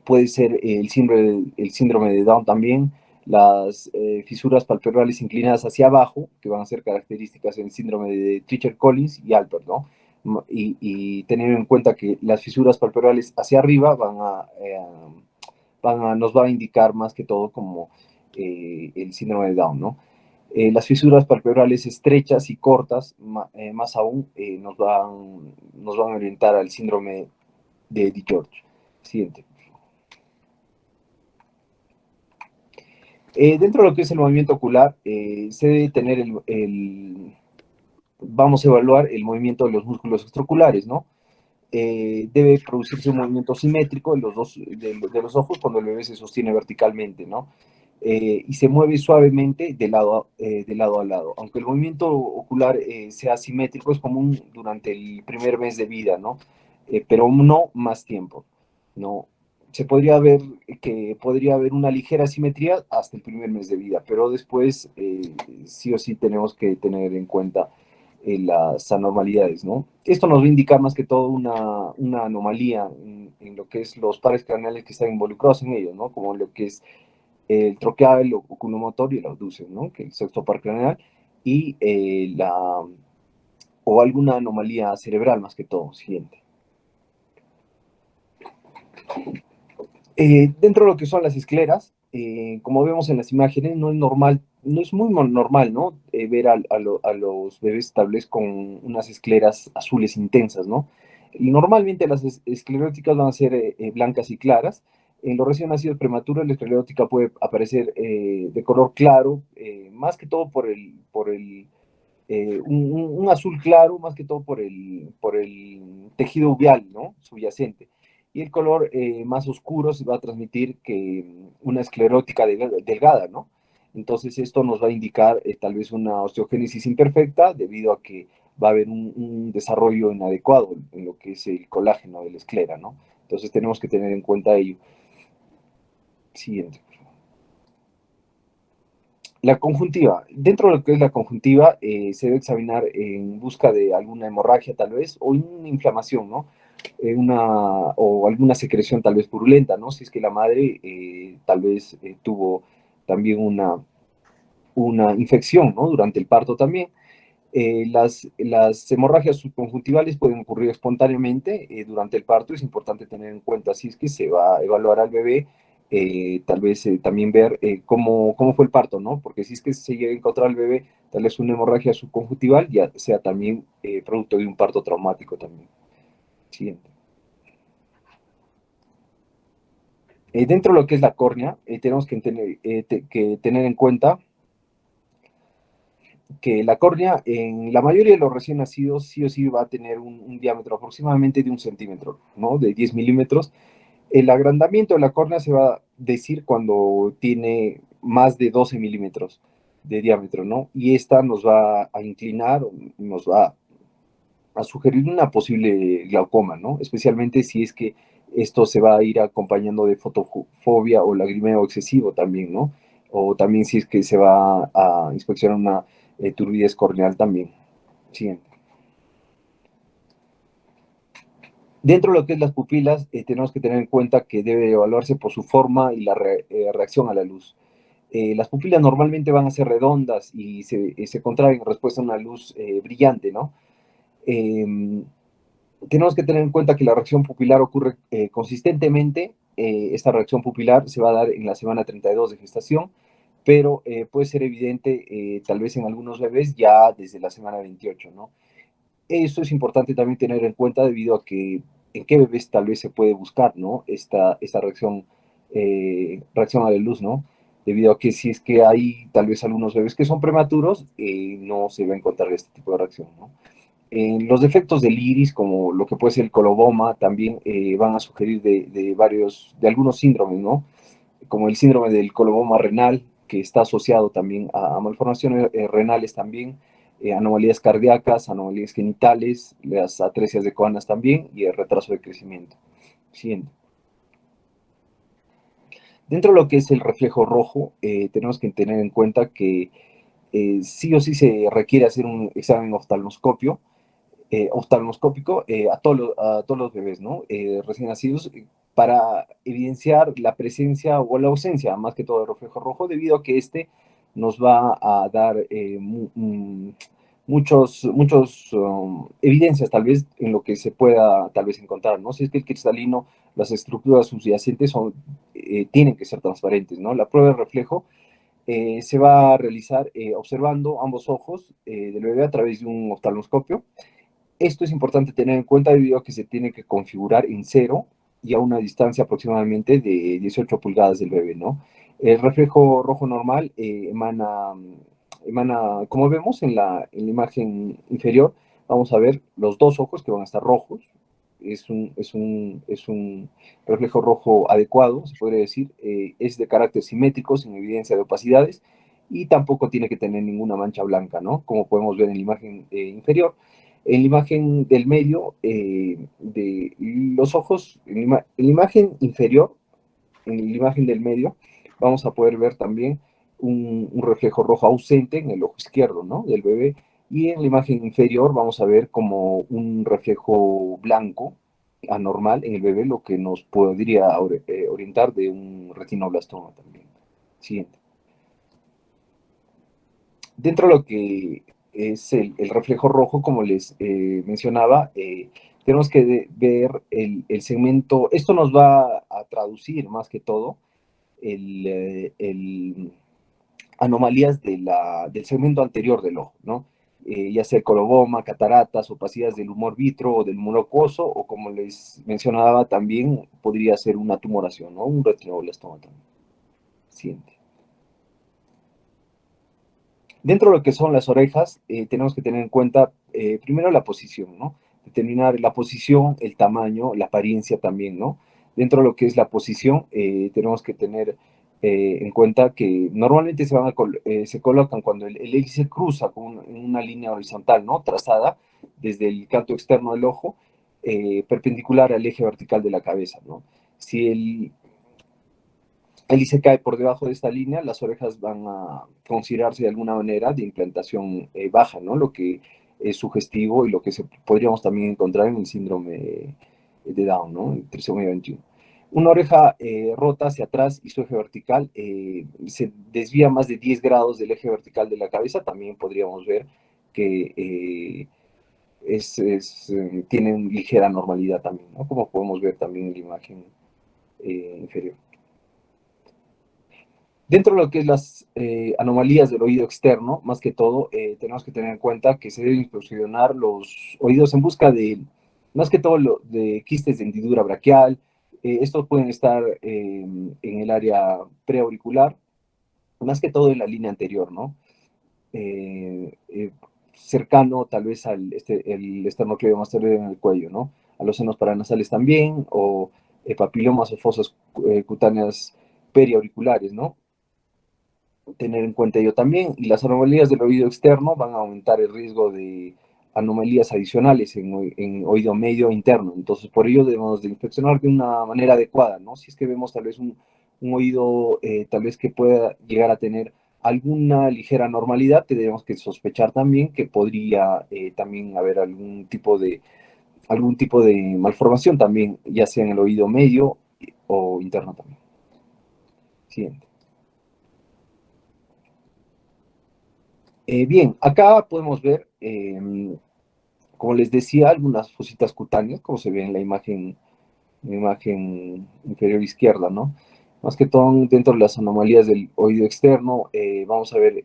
puede ser el síndrome de Down también, las fisuras palpebrales inclinadas hacia abajo, que van a ser características en el síndrome de Treacher-Collins y Alpert, ¿no? Y tener en cuenta que las fisuras palpebrales hacia arriba nos va a indicar más que todo como el síndrome de Down, ¿no? Las fisuras palpebrales estrechas y cortas, más aún, nos van a orientar al síndrome de George. Siguiente. Dentro de lo que es el movimiento ocular, se debe tener vamos a evaluar el movimiento de los músculos extraoculares, ¿no? Debe producirse un movimiento simétrico de los ojos cuando el bebé se sostiene verticalmente, ¿no? Y se mueve suavemente de lado a lado. Aunque el movimiento ocular sea simétrico, es común durante el primer mes de vida, ¿no? Pero no más tiempo, ¿no? Se podría ver que podría haber una ligera simetría hasta el primer mes de vida, pero después sí o sí tenemos que tener en cuenta las anormalidades, ¿no? Esto nos va a indicar más que todo una anomalía en lo que es los pares craneales que están involucrados en ellos, ¿no? Como lo que es el troqueado, el oculomotor y el abducen, ¿no? Que es el sexto par craneal, y o alguna anomalía cerebral más que todo. Siguiente. Dentro de lo que son las escleras, como vemos en las imágenes, no es normal, no es muy normal, ¿no? Ver a los bebés tal vez con unas escleras azules intensas, ¿no? Y normalmente las escleróticas van a ser blancas y claras. En los recién nacidos prematuros, la esclerótica puede aparecer de color claro, más que todo un azul claro, más que todo por el tejido uveal, ¿no? Subyacente. Y el color más oscuro se va a transmitir que una esclerótica delgada, ¿no? Entonces esto nos va a indicar tal vez una osteogénesis imperfecta, debido a que va a haber un desarrollo inadecuado en lo que es el colágeno de la esclera, ¿no? Entonces tenemos que tener en cuenta ello. Siguiente. La conjuntiva. Dentro de lo que es la conjuntiva, se debe examinar en busca de alguna hemorragia tal vez, o una inflamación, ¿no? O alguna secreción tal vez purulenta, ¿no? Si es que la madre tal vez tuvo también una infección, ¿no? Durante el parto también. Las hemorragias subconjuntivales pueden ocurrir espontáneamente durante el parto. Es importante tener en cuenta, si es que se va a evaluar al bebé, tal vez también ver cómo fue el parto, ¿no? Porque si es que se llega a encontrar al bebé tal vez una hemorragia subconjuntival, ya sea también producto de un parto traumático también. Siguiente. Dentro de lo que es la córnea, tenemos que tener en cuenta que la córnea en la mayoría de los recién nacidos sí o sí va a tener un diámetro aproximadamente de 1 centímetro, ¿no? De 10 milímetros. El agrandamiento de la córnea se va a decir cuando tiene más de 12 milímetros de diámetro, ¿no? Y esta nos va a inclinar, nos va a sugerir una posible glaucoma, ¿no? Especialmente si es que esto se va a ir acompañando de fotofobia o lagrimeo excesivo también, ¿no? O también si es que se va a inspeccionar una turbidez corneal también. Siguiente. Dentro de lo que es las pupilas, tenemos que tener en cuenta que debe evaluarse por su forma y la reacción a la luz. Las pupilas normalmente van a ser redondas y se contraen en respuesta a una luz brillante, ¿no? Tenemos que tener en cuenta que la reacción pupilar ocurre consistentemente. Esta reacción pupilar se va a dar en la semana 32 de gestación, pero puede ser evidente tal vez en algunos bebés ya desde la semana 28, ¿no? Eso es importante también tener en cuenta debido a que en qué bebés tal vez se puede buscar, ¿no? Esta reacción a la luz, ¿no? Debido a que si es que hay tal vez algunos bebés que son prematuros, no se va a encontrar este tipo de reacción, ¿no? Los defectos del iris, como lo que puede ser el coloboma, también van a sugerir de algunos síndromes, ¿no? Como el síndrome del coloboma renal, que está asociado también a malformaciones renales también, anomalías cardíacas, anomalías genitales, las atresias de coanas también y el retraso de crecimiento. Siguiente. Dentro de lo que es el reflejo rojo, tenemos que tener en cuenta que sí o sí se requiere hacer un examen oftalmoscópico a todos los bebés, ¿no? Recién nacidos, para evidenciar la presencia o la ausencia, más que todo, de reflejo rojo, debido a que este nos va a dar muchos evidencias, tal vez, en lo que se pueda, tal vez, encontrar, ¿no? Si es que el cristalino, las estructuras subyacentes tienen que ser transparentes, ¿no? La prueba de reflejo se va a realizar observando ambos ojos del bebé a través de un oftalmoscopio. Esto es importante tener en cuenta debido a que se tiene que configurar en cero y a una distancia aproximadamente de 18 pulgadas del bebé, ¿no? El reflejo rojo normal emana, como vemos en la imagen inferior, vamos a ver los dos ojos que van a estar rojos. Es un reflejo rojo adecuado, se podría decir. Es de carácter simétrico, sin evidencia de opacidades, y tampoco tiene que tener ninguna mancha blanca, ¿no? Como podemos ver en la imagen inferior. En la imagen del medio, de los ojos, en la imagen inferior, en la imagen del medio, vamos a poder ver también un reflejo rojo ausente en el ojo izquierdo, ¿no? Del bebé. Y en la imagen inferior vamos a ver como un reflejo blanco anormal en el bebé, lo que nos podría orientar de un retinoblastoma también. Siguiente. Dentro de lo que es el reflejo rojo, como les mencionaba, tenemos que ver el segmento. Esto nos va a traducir más que todo el anomalías del segmento anterior del ojo, ¿no? Ya sea coloboma, cataratas, opacidades del humor vitro o del humor acuoso, o como les mencionaba también, podría ser una tumoración, ¿no? Un retinoblastoma también. Siguiente. Dentro de lo que son las orejas, tenemos que tener en cuenta primero la posición, ¿no? Determinar la posición, el tamaño, la apariencia también, ¿no? Dentro de lo que es la posición, tenemos que tener en cuenta que normalmente se colocan cuando el hélice cruza en una línea horizontal, ¿no? Trazada desde el canto externo del ojo, perpendicular al eje vertical de la cabeza, ¿no? Si el se cae por debajo de esta línea, las orejas van a considerarse de alguna manera de implantación baja, ¿no? Lo que es sugestivo y lo que podríamos también encontrar en el síndrome de Down, ¿no? El trisomía 21. Una oreja rota hacia atrás y su eje vertical se desvía más de 10 grados del eje vertical de la cabeza, también podríamos ver que tienen ligera normalidad también, ¿no? Como podemos ver también en la imagen inferior. Dentro de lo que es las anomalías del oído externo, más que todo, tenemos que tener en cuenta que se deben inspeccionar los oídos en busca de, más que todo, de quistes de hendidura braquial, Estos pueden estar en el área preauricular, más que todo en la línea anterior, ¿no? Cercano tal vez al el esternocleidomastoideo en el cuello, ¿no? A los senos paranasales también, o papilomas o fosas cutáneas periauriculares, ¿no? Tener en cuenta ello también. Y las anomalías del oído externo van a aumentar el riesgo de anomalías adicionales en oído medio interno. Entonces, por ello debemos de inspeccionar de una manera adecuada, ¿no? Si es que vemos tal vez un oído tal vez que pueda llegar a tener alguna ligera anormalidad, tenemos que sospechar también que podría también haber algún tipo de malformación también, ya sea en el oído medio o interno también. Siguiente. Bien, acá podemos ver, como les decía, algunas fositas cutáneas, como se ve en la imagen inferior izquierda, ¿no? Más que todo dentro de las anomalías del oído externo, vamos a ver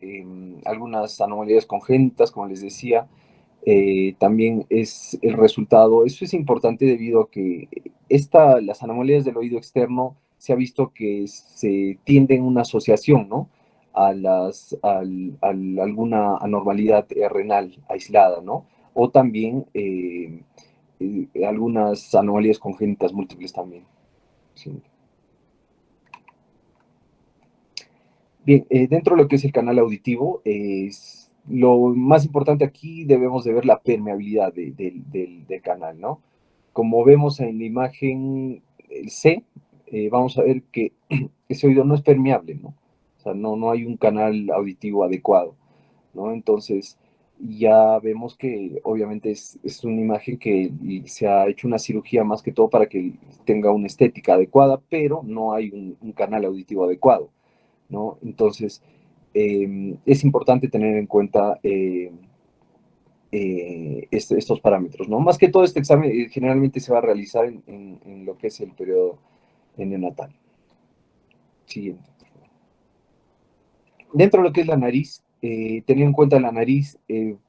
algunas anomalías congénitas, como les decía, también es el resultado. Eso es importante debido a que las anomalías del oído externo se ha visto que se tienden una asociación, ¿no? Alguna anormalidad renal aislada, ¿no? O también algunas anomalías congénitas múltiples también. Sí. Bien, dentro de lo que es el canal auditivo, lo más importante aquí debemos de ver la permeabilidad del canal, ¿no? Como vemos en la imagen C, vamos a ver que ese oído no es permeable, ¿no? O sea, no hay un canal auditivo adecuado, ¿no? Entonces, ya vemos que obviamente es una imagen que se ha hecho una cirugía más que todo para que tenga una estética adecuada, pero no hay un canal auditivo adecuado, ¿no? Entonces, es importante tener en cuenta estos parámetros, ¿no? Más que todo este examen generalmente se va a realizar en lo que es el periodo neonatal. Siguiente. Dentro de lo que es la nariz, teniendo en cuenta la nariz,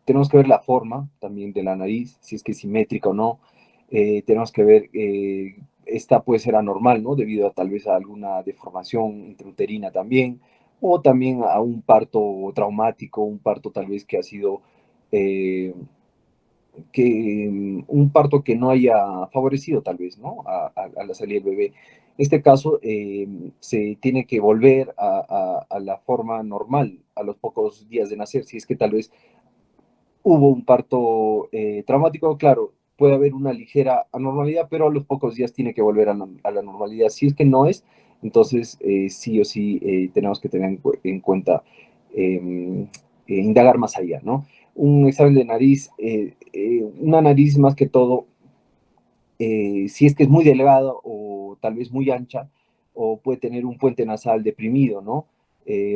tenemos que ver la forma también de la nariz, si es que es simétrica o no. Tenemos que ver, esta puede ser anormal, ¿no? Debido a tal vez a alguna deformación intrauterina también, o también a un parto traumático, un parto tal vez que ha sido eh, un parto que no haya favorecido tal vez, ¿no? A la salida del bebé. En este caso, se tiene que volver a la forma normal a los pocos días de nacer. Si es que tal vez hubo un parto traumático, claro, puede haber una ligera anormalidad, pero a los pocos días tiene que volver a la normalidad. Si es que no es, entonces sí o sí tenemos que tener en cuenta indagar más allá, ¿no? Un examen de nariz, una nariz más que todo, si es que es muy delgada o tal vez muy ancha, o puede tener un puente nasal deprimido, ¿no?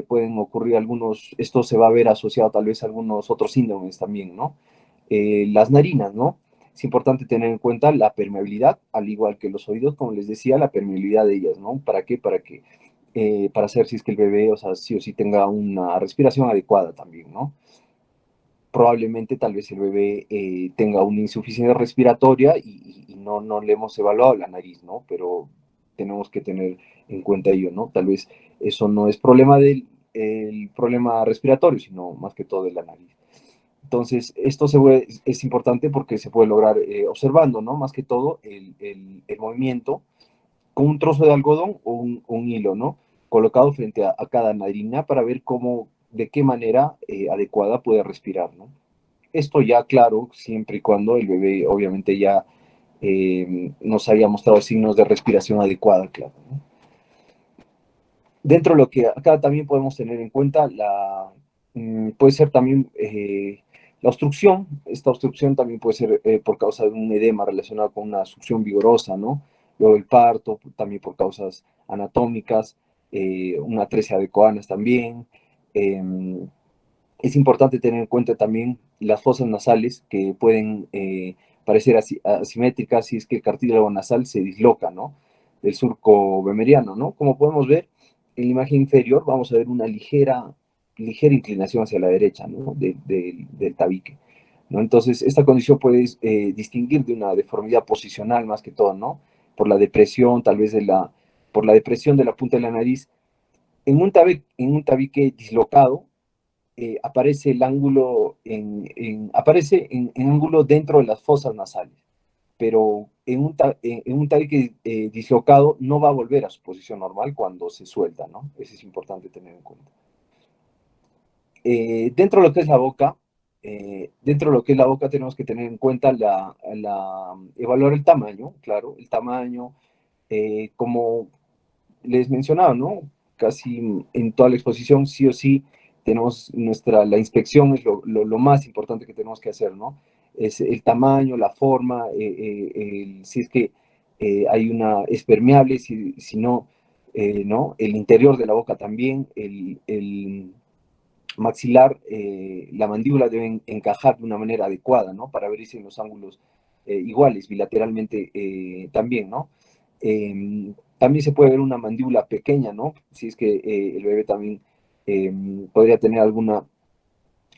Pueden ocurrir esto se va a ver asociado tal vez a algunos otros síndromes también, ¿no? Las narinas, ¿no? Es importante tener en cuenta la permeabilidad, al igual que los oídos, como les decía, la permeabilidad de ellas, ¿no? ¿Para qué? Para saber si es que el bebé, o sea, sí o sí tenga una respiración adecuada también, ¿no? Probablemente tal vez el bebé tenga una insuficiencia respiratoria y no le hemos evaluado la nariz, ¿no? Pero tenemos que tener en cuenta ello, ¿no? Tal vez eso no es problema el problema respiratorio, sino más que todo de la nariz. Entonces, es importante porque se puede lograr observando, ¿no? Más que todo el movimiento con un trozo de algodón o un hilo, ¿no? Colocado frente a cada narina para ver de qué manera adecuada puede respirar, ¿no? Esto ya, claro, siempre y cuando el bebé obviamente ya nos haya mostrado signos de respiración adecuada, claro, ¿no? Dentro de lo que acá también podemos tener en cuenta, puede ser también la obstrucción. Esta obstrucción también puede ser por causa de un edema relacionado con una succión vigorosa, ¿no? Luego el parto, también por causas anatómicas, una atresia de coanas también. Es importante tener en cuenta también las fosas nasales que pueden parecer asimétricas si es que el cartílago nasal se disloca, ¿no? Del surco bemeriano, ¿no? Como podemos ver, en la imagen inferior vamos a ver una ligera inclinación hacia la derecha, ¿no? Del tabique, ¿no? Entonces, esta condición puede distinguir de una deformidad posicional más que todo, ¿no? por la depresión, tal vez por la depresión de la punta de la nariz. En un tabique dislocado, aparece el ángulo aparece en ángulo dentro de las fosas nasales, pero en un tabique dislocado no va a volver a su posición normal cuando se suelta, ¿no? Eso es importante tener en cuenta. Dentro de lo que es la boca, tenemos que tener en cuenta evaluar el tamaño, claro, el tamaño, como les mencionaba, ¿no? Casi en toda la exposición, sí o sí, tenemos la inspección es lo más importante que tenemos que hacer, ¿no? Es el tamaño, la forma, si es que es permeable, si no, ¿no? El interior de la boca también, el maxilar, la mandíbula debe encajar de una manera adecuada, ¿no? Para verse en los ángulos iguales, bilateralmente también, ¿no? También se puede ver una mandíbula pequeña, ¿no? Si es que el bebé también podría tener alguna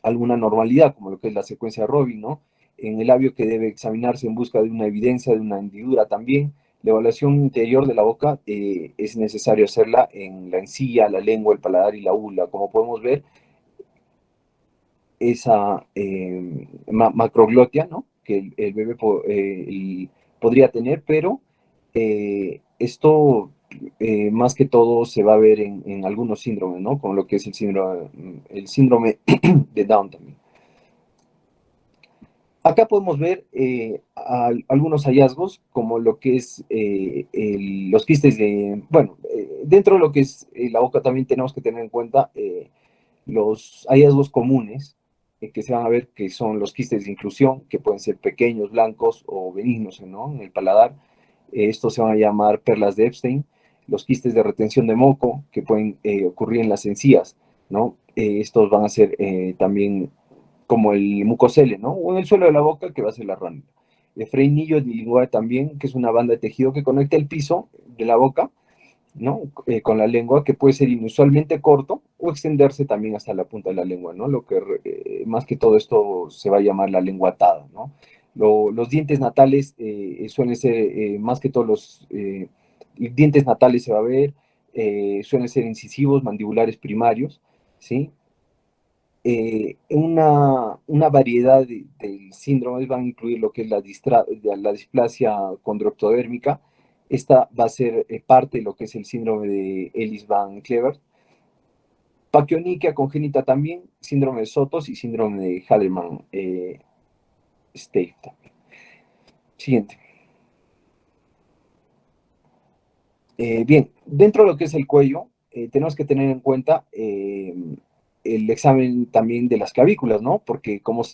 normalidad, como lo que es la secuencia Robin, ¿no? En el labio, que debe examinarse en busca de una evidencia de una hendidura también. La evaluación interior de la boca es necesario hacerla en la encía, la lengua, el paladar y la úvula. Como podemos ver, esa macroglotia, ¿no? Que el bebé podría tener, pero esto más que todo se va a ver en algunos síndromes, ¿no? Como lo que es el síndrome de Down también. Acá podemos ver algunos hallazgos, como lo que es los quistes bueno, dentro de lo que es la boca también tenemos que tener en cuenta los hallazgos comunes que se van a ver, que son los quistes de inclusión, que pueden ser pequeños, blancos o benignos, ¿no? En el paladar. Estos se van a llamar perlas de Epstein. Los quistes de retención de moco, que pueden ocurrir en las encías, ¿no? Estos van a ser también como el mucosele, ¿no? O en el suelo de la boca, que va a ser la ránula. El freinillo lingual también, que es una banda de tejido que conecta el piso de la boca, ¿no? Con la lengua, que puede ser inusualmente corto o extenderse también hasta la punta de la lengua, ¿no? Lo que más que todo esto se va a llamar la lengua atada, ¿no? Los dientes natales suelen ser, más que todos los dientes natales se va a ver, suelen ser incisivos, mandibulares primarios, ¿sí? Una variedad de síndromes van a incluir lo que es la displasia condroctodérmica. Esta va a ser parte de lo que es el síndrome de Ellis-Van Clevert. Paquioniquia congénita también, síndrome de Sotos y síndrome de Hallermann-Streiff también. Siguiente. Bien, dentro de lo que es el cuello, tenemos que tener en cuenta el examen también de las clavículas, ¿no? Porque como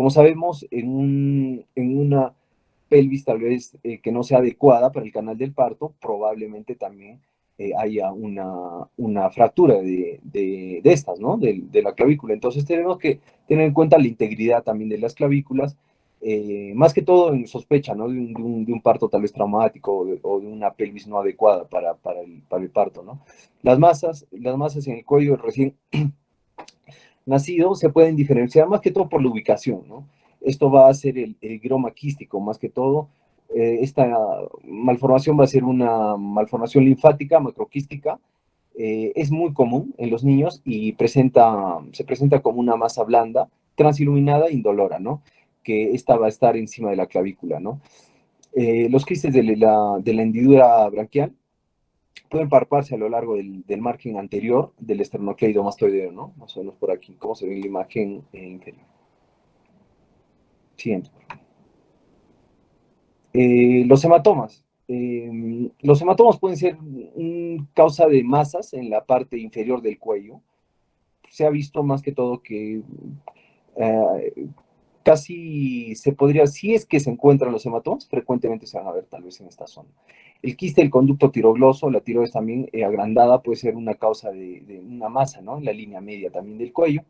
sabemos, en una pelvis tal vez que no sea adecuada para el canal del parto, probablemente también haya una fractura de estas, ¿no? De la clavícula. Entonces tenemos que tener en cuenta la integridad también de las clavículas, más que todo en sospecha, ¿no? De un parto tal vez traumático o de una pelvis no adecuada para el parto, ¿no? Las masas en el cuello recién nacido se pueden diferenciar más que todo por la ubicación, ¿no? Esto va a ser el groma quístico, más que todo. Esta malformación va a ser una malformación linfática macroquística. Es muy común en los niños y se presenta como una masa blanda, transiluminada, indolora, ¿no? Que esta va a estar encima de la clavícula, ¿no? Los quistes de la hendidura branquial pueden palparse a lo largo del margen anterior del esternocleidomastoideo, ¿no? Más o menos por aquí, como se ve en la imagen inferior. Siguiente. Los hematomas. Los hematomas pueden ser causa de masas en la parte inferior del cuello. Se ha visto más que todo que casi se podría, si es que se encuentran los hematomas, frecuentemente se van a ver tal vez en esta zona. El quiste del conducto tirogloso, la tiroides también agrandada, puede ser una causa de una masa, ¿no? En la línea media también del cuello,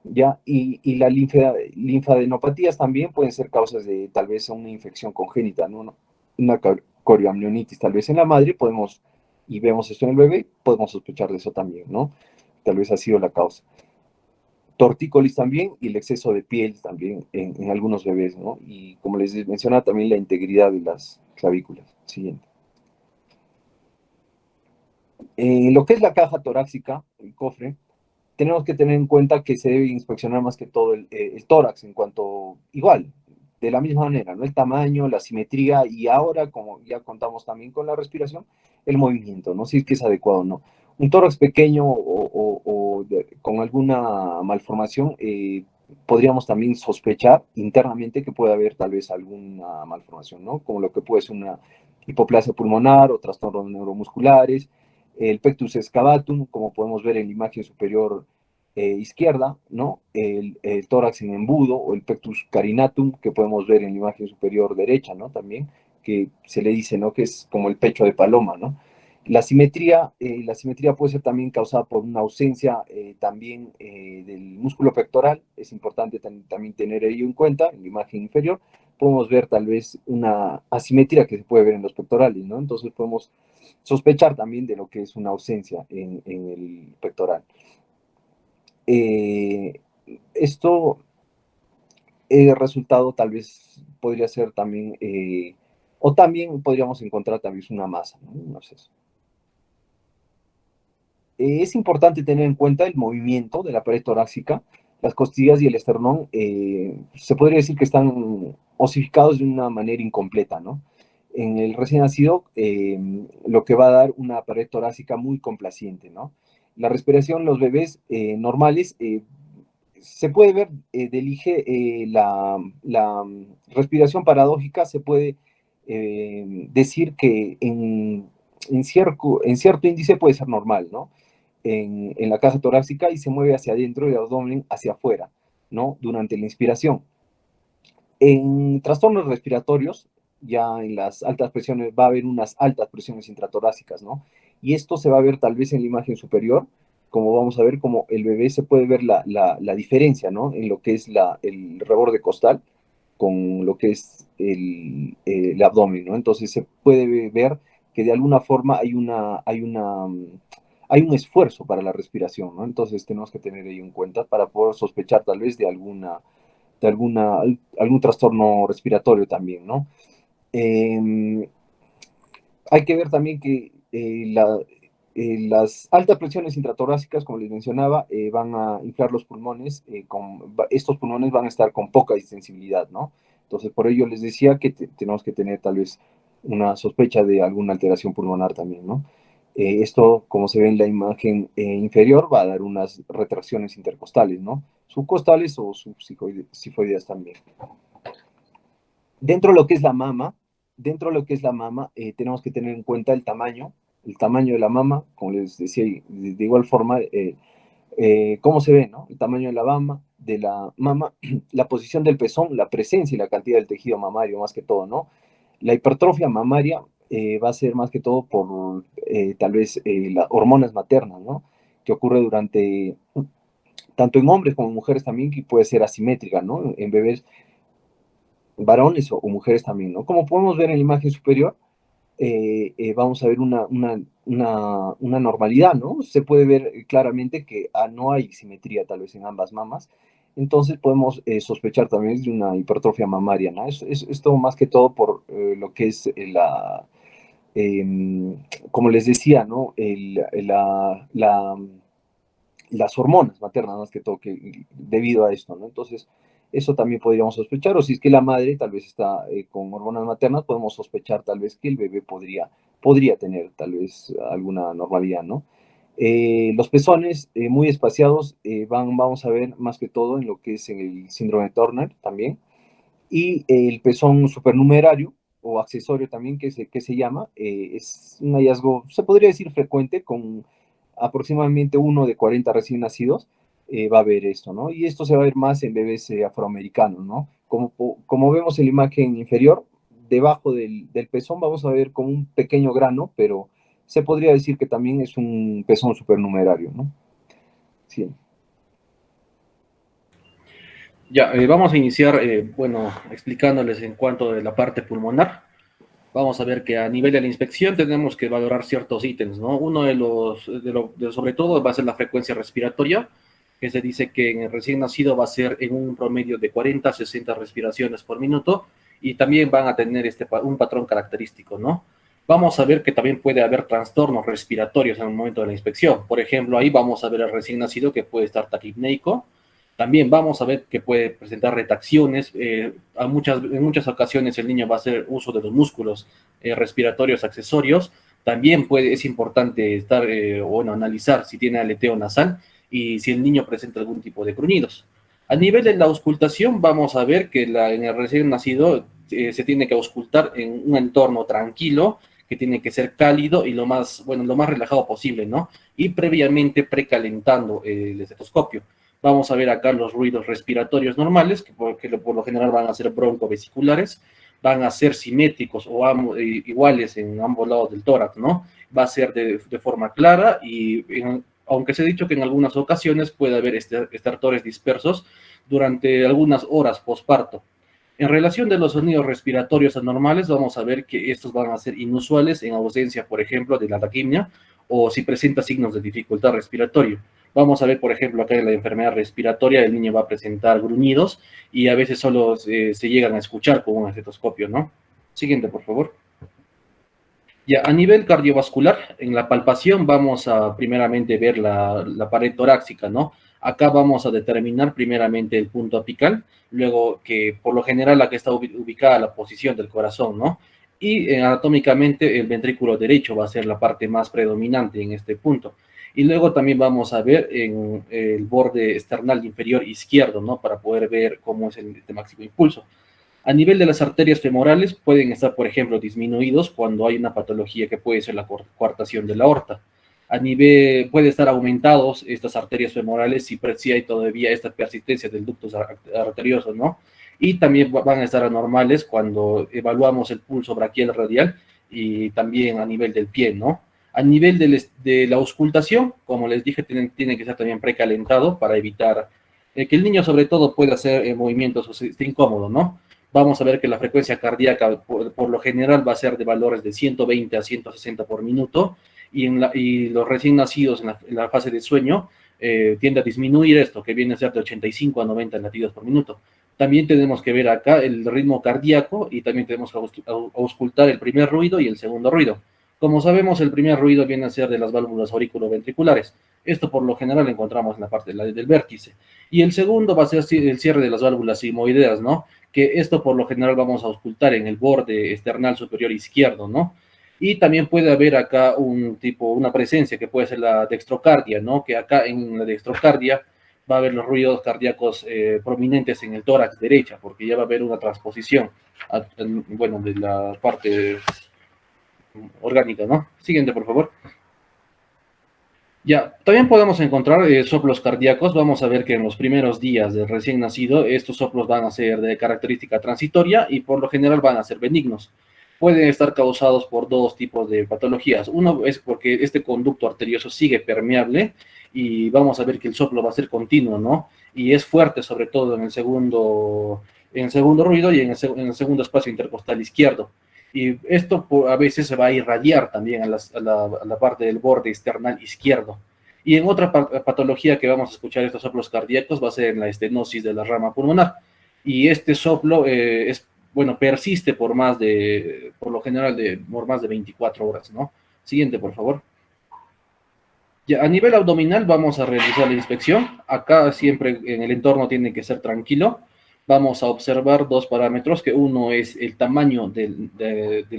¿ya? Y la linfadenopatías también pueden ser causas de tal vez una infección congénita, ¿no? Una corioamnionitis tal vez en la madre, y vemos esto en el bebé, podemos sospechar de eso también, ¿no? Tal vez ha sido la causa. tortícolis también y el exceso de piel también en algunos bebés, ¿no? Y como les mencionaba, también la integridad de las clavículas. Siguiente. Lo que es la caja torácica, el cofre, tenemos que tener en cuenta que se debe inspeccionar más que todo el tórax en cuanto, igual, de la misma manera, ¿no? El tamaño, la simetría y ahora, como ya contamos también con la respiración, el movimiento, ¿no? Si es que es adecuado o no. Un tórax pequeño con alguna malformación, podríamos también sospechar internamente que puede haber tal vez alguna malformación, ¿no? Como lo que puede ser una hipoplasia pulmonar o trastornos neuromusculares, el pectus excavatum, como podemos ver en la imagen superior izquierda, ¿no? El tórax en embudo o el pectus carinatum, que podemos ver en la imagen superior derecha, ¿no? También, que se le dice, ¿no? Que es como el pecho de paloma, ¿no? La simetría puede ser también causada por una ausencia también del músculo pectoral. Es importante también tener ello en cuenta. En la imagen inferior podemos ver tal vez una asimetría que se puede ver en los pectorales, ¿no? Entonces podemos sospechar también de lo que es una ausencia en el pectoral. Esto, resultado tal vez podría ser también, o también podríamos encontrar también una masa, ¿no? No sé. Es importante tener en cuenta el movimiento de la pared torácica. Las costillas y el esternón se podría decir que están osificados de una manera incompleta, ¿no? En el recién nacido, lo que va a dar una pared torácica muy complaciente, ¿no? La respiración, los bebés normales, se puede ver, la respiración paradójica, se puede decir que en cierto índice puede ser normal, ¿no? En la caja torácica y se mueve hacia adentro y el abdomen hacia afuera, ¿no? Durante la inspiración. En trastornos respiratorios, ya en las altas presiones, va a haber unas altas presiones intratorácicas, ¿no? Y esto se va a ver tal vez en la imagen superior, como vamos a ver, como el bebé se puede ver la diferencia, ¿no? En lo que es el reborde costal con lo que es el abdomen, ¿no? Entonces se puede ver que de alguna forma hay un esfuerzo para la respiración, ¿no? Entonces tenemos que tener ello en cuenta para poder sospechar tal vez algún trastorno respiratorio también, ¿no? Hay que ver también que las altas presiones intratorácicas, como les mencionaba, van a inflar los pulmones, estos pulmones van a estar con poca distensibilidad, ¿no? Entonces, por ello les decía que tenemos que tener tal vez una sospecha de alguna alteración pulmonar también, ¿no? Esto, como se ve en la imagen inferior, va a dar unas retracciones intercostales, ¿no? Subcostales o subsifoideas también. Dentro de lo que es la mama, tenemos que tener en cuenta el tamaño de la mama, como les decía, de igual forma, cómo se ve, ¿no? El tamaño de la mama, la posición del pezón, la presencia y la cantidad del tejido mamario, más que todo, ¿no? La hipertrofia mamaria va a ser más que todo por tal vez las hormonas maternas, ¿no? Que ocurre tanto en hombres como en mujeres también, que puede ser asimétrica, ¿no? En bebés varones o mujeres también, ¿no? Como podemos ver en la imagen superior, vamos a ver una normalidad, ¿no? Se puede ver claramente que no hay simetría tal vez en ambas mamas, entonces podemos sospechar también de una hipertrofia mamaria, ¿no? Esto más que todo por lo que es como les decía, ¿no? Las hormonas maternas, más que todo, debido a esto, ¿no? Entonces, eso también podríamos sospechar, o si es que la madre tal vez está con hormonas maternas, podemos sospechar tal vez que el bebé podría tener tal vez alguna normalidad, ¿no? Los pezones muy espaciados vamos a ver más que todo en lo que es en el síndrome de Turner también, y el pezón supernumerario o accesorio también que se llama, es un hallazgo, se podría decir frecuente, con aproximadamente 1 de 40 recién nacidos, va a haber esto, ¿no? Y esto se va a ver más en bebés afroamericanos, ¿no? Como vemos en la imagen inferior, debajo del pezón vamos a ver como un pequeño grano, pero se podría decir que también es un pezón supernumerario, ¿no? Sí. Ya, vamos a iniciar, bueno, explicándoles en cuanto de la parte pulmonar. Vamos a ver que a nivel de la inspección tenemos que valorar ciertos ítems, ¿no? Uno sobre todo va a ser la frecuencia respiratoria, que se dice que en el recién nacido va a ser en un promedio de 40 a 60 respiraciones por minuto, y también van a tener un patrón característico, ¿no? Vamos a ver que también puede haber trastornos respiratorios en el momento de la inspección. Por ejemplo, ahí vamos a ver al recién nacido que puede estar taquipneico. También vamos a ver que puede presentar retracciones. En muchas ocasiones el niño va a hacer uso de los músculos respiratorios accesorios. También es importante analizar si tiene aleteo nasal y si el niño presenta algún tipo de gruñidos. A nivel de la auscultación, vamos a ver que en el recién nacido se tiene que auscultar en un entorno tranquilo, que tiene que ser cálido y lo más relajado posible, ¿no? Y previamente precalentando el estetoscopio. Vamos a ver acá los ruidos respiratorios normales, que por lo general van a ser broncovesiculares, van a ser simétricos o iguales en ambos lados del tórax, ¿no? Va a ser de forma clara y aunque se ha dicho que en algunas ocasiones puede haber estertores dispersos durante algunas horas posparto. En relación de los sonidos respiratorios anormales, vamos a ver que estos van a ser inusuales en ausencia, por ejemplo, de la taquimia o si presenta signos de dificultad respiratoria. Vamos a ver, por ejemplo, acá en la enfermedad respiratoria, el niño va a presentar gruñidos y a veces solo se llegan a escuchar con un estetoscopio, ¿no? Siguiente, por favor. Ya, a nivel cardiovascular, en la palpación vamos a primeramente ver la pared torácica, ¿no? Acá vamos a determinar primeramente el punto apical, luego que por lo general la que está ubicada la posición del corazón, ¿no? Y anatómicamente el ventrículo derecho va a ser la parte más predominante en este punto. Y luego también vamos a ver en el borde external inferior izquierdo, ¿no? Para poder ver cómo es el máximo impulso. A nivel de las arterias femorales pueden estar, por ejemplo, disminuidos cuando hay una patología que puede ser la coartación de la aorta. Puede estar aumentados estas arterias femorales si hay todavía esta persistencia del ducto arterioso, ¿no? Y también van a estar anormales cuando evaluamos el pulso braquial radial y también a nivel del pie, ¿no? A nivel de la auscultación, como les dije, tiene que ser también precalentado para evitar que el niño sobre todo pueda hacer movimientos o esté incómodo, ¿no? Vamos a ver que la frecuencia cardíaca por lo general va a ser de valores de 120 a 160 por minuto y los recién nacidos en la fase de sueño tiende a disminuir esto, que viene a ser de 85 a 90 latidos por minuto. También tenemos que ver acá el ritmo cardíaco y también tenemos que auscultar el primer ruido y el segundo ruido. Como sabemos, el primer ruido viene a ser de las válvulas auriculoventriculares. Esto por lo general lo encontramos en la parte del vértice. Y el segundo va a ser el cierre de las válvulas sigmoideas, ¿no? Que esto por lo general vamos a auscultar en el borde external superior izquierdo, ¿no? Y también puede haber acá una presencia que puede ser la dextrocardia, ¿no? Que acá en la dextrocardia va a haber los ruidos cardíacos prominentes en el tórax derecha, porque ya va a haber una transposición, de la parte orgánica, ¿no? Siguiente, por favor. Ya, también podemos encontrar soplos cardíacos. Vamos a ver que en los primeros días del recién nacido, estos soplos van a ser de característica transitoria y por lo general van a ser benignos. Pueden estar causados por dos tipos de patologías. Uno es porque este conducto arterioso sigue permeable y vamos a ver que el soplo va a ser continuo, ¿no? Y es fuerte, sobre todo en el segundo ruido y en el segundo espacio intercostal izquierdo. Y esto a veces se va a irradiar también a la parte del borde external izquierdo. Y en otra patología que vamos a escuchar estos soplos cardíacos va a ser en la estenosis de la rama pulmonar. Y este soplo persiste por más de 24 horas, ¿no? Siguiente, por favor. Ya, a nivel abdominal vamos a realizar la inspección. Acá siempre en el entorno tiene que ser tranquilo. Vamos a observar dos parámetros, que uno es el tamaño del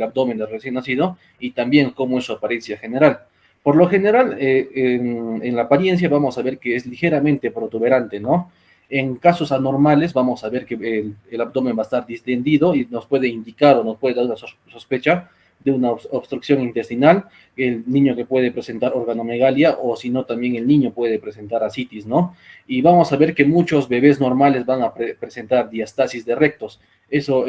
abdomen del recién nacido y también cómo es su apariencia general. Por lo general, en la apariencia vamos a ver que es ligeramente protuberante, ¿no? En casos anormales vamos a ver que el abdomen va a estar distendido y nos puede indicar o nos puede dar una sospecha de una obstrucción intestinal, el niño que puede presentar organomegalia o si no también el niño puede presentar ascitis, ¿no? Y vamos a ver que muchos bebés normales van a presentar diastasis de rectos. Eso,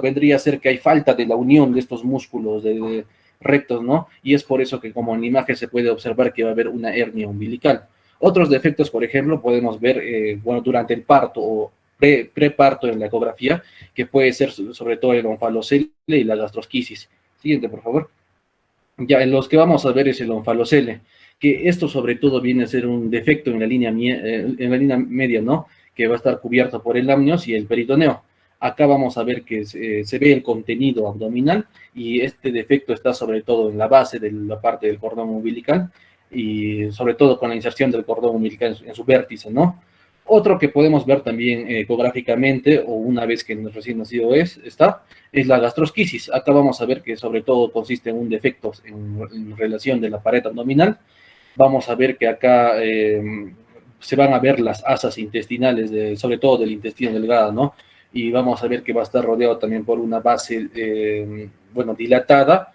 vendría a ser que hay falta de la unión de estos músculos de rectos, ¿no? Y es por eso que como en la imagen se puede observar que va a haber una hernia umbilical. Otros defectos, por ejemplo, podemos ver, durante el parto o preparto en la ecografía, que puede ser sobre todo el onfalocele y la gastrosquisis. Siguiente, por favor. Ya, en los que vamos a ver es el onfalocele, que esto sobre todo viene a ser un defecto en en la línea media, ¿no? Que va a estar cubierto por el amnios y el peritoneo. Acá vamos a ver que se ve el contenido abdominal y este defecto está sobre todo en la base de la parte del cordón umbilical y sobre todo con la inserción del cordón umbilical en su vértice, ¿no? Otro que podemos ver también ecográficamente o una vez que el recién nacido es la gastrosquisis. Acá vamos a ver que sobre todo consiste en un defecto en relación de la pared abdominal. Vamos a ver que acá se van a ver las asas intestinales, sobre todo del intestino delgado, ¿no? Y vamos a ver que va a estar rodeado también por una base, bueno, dilatada,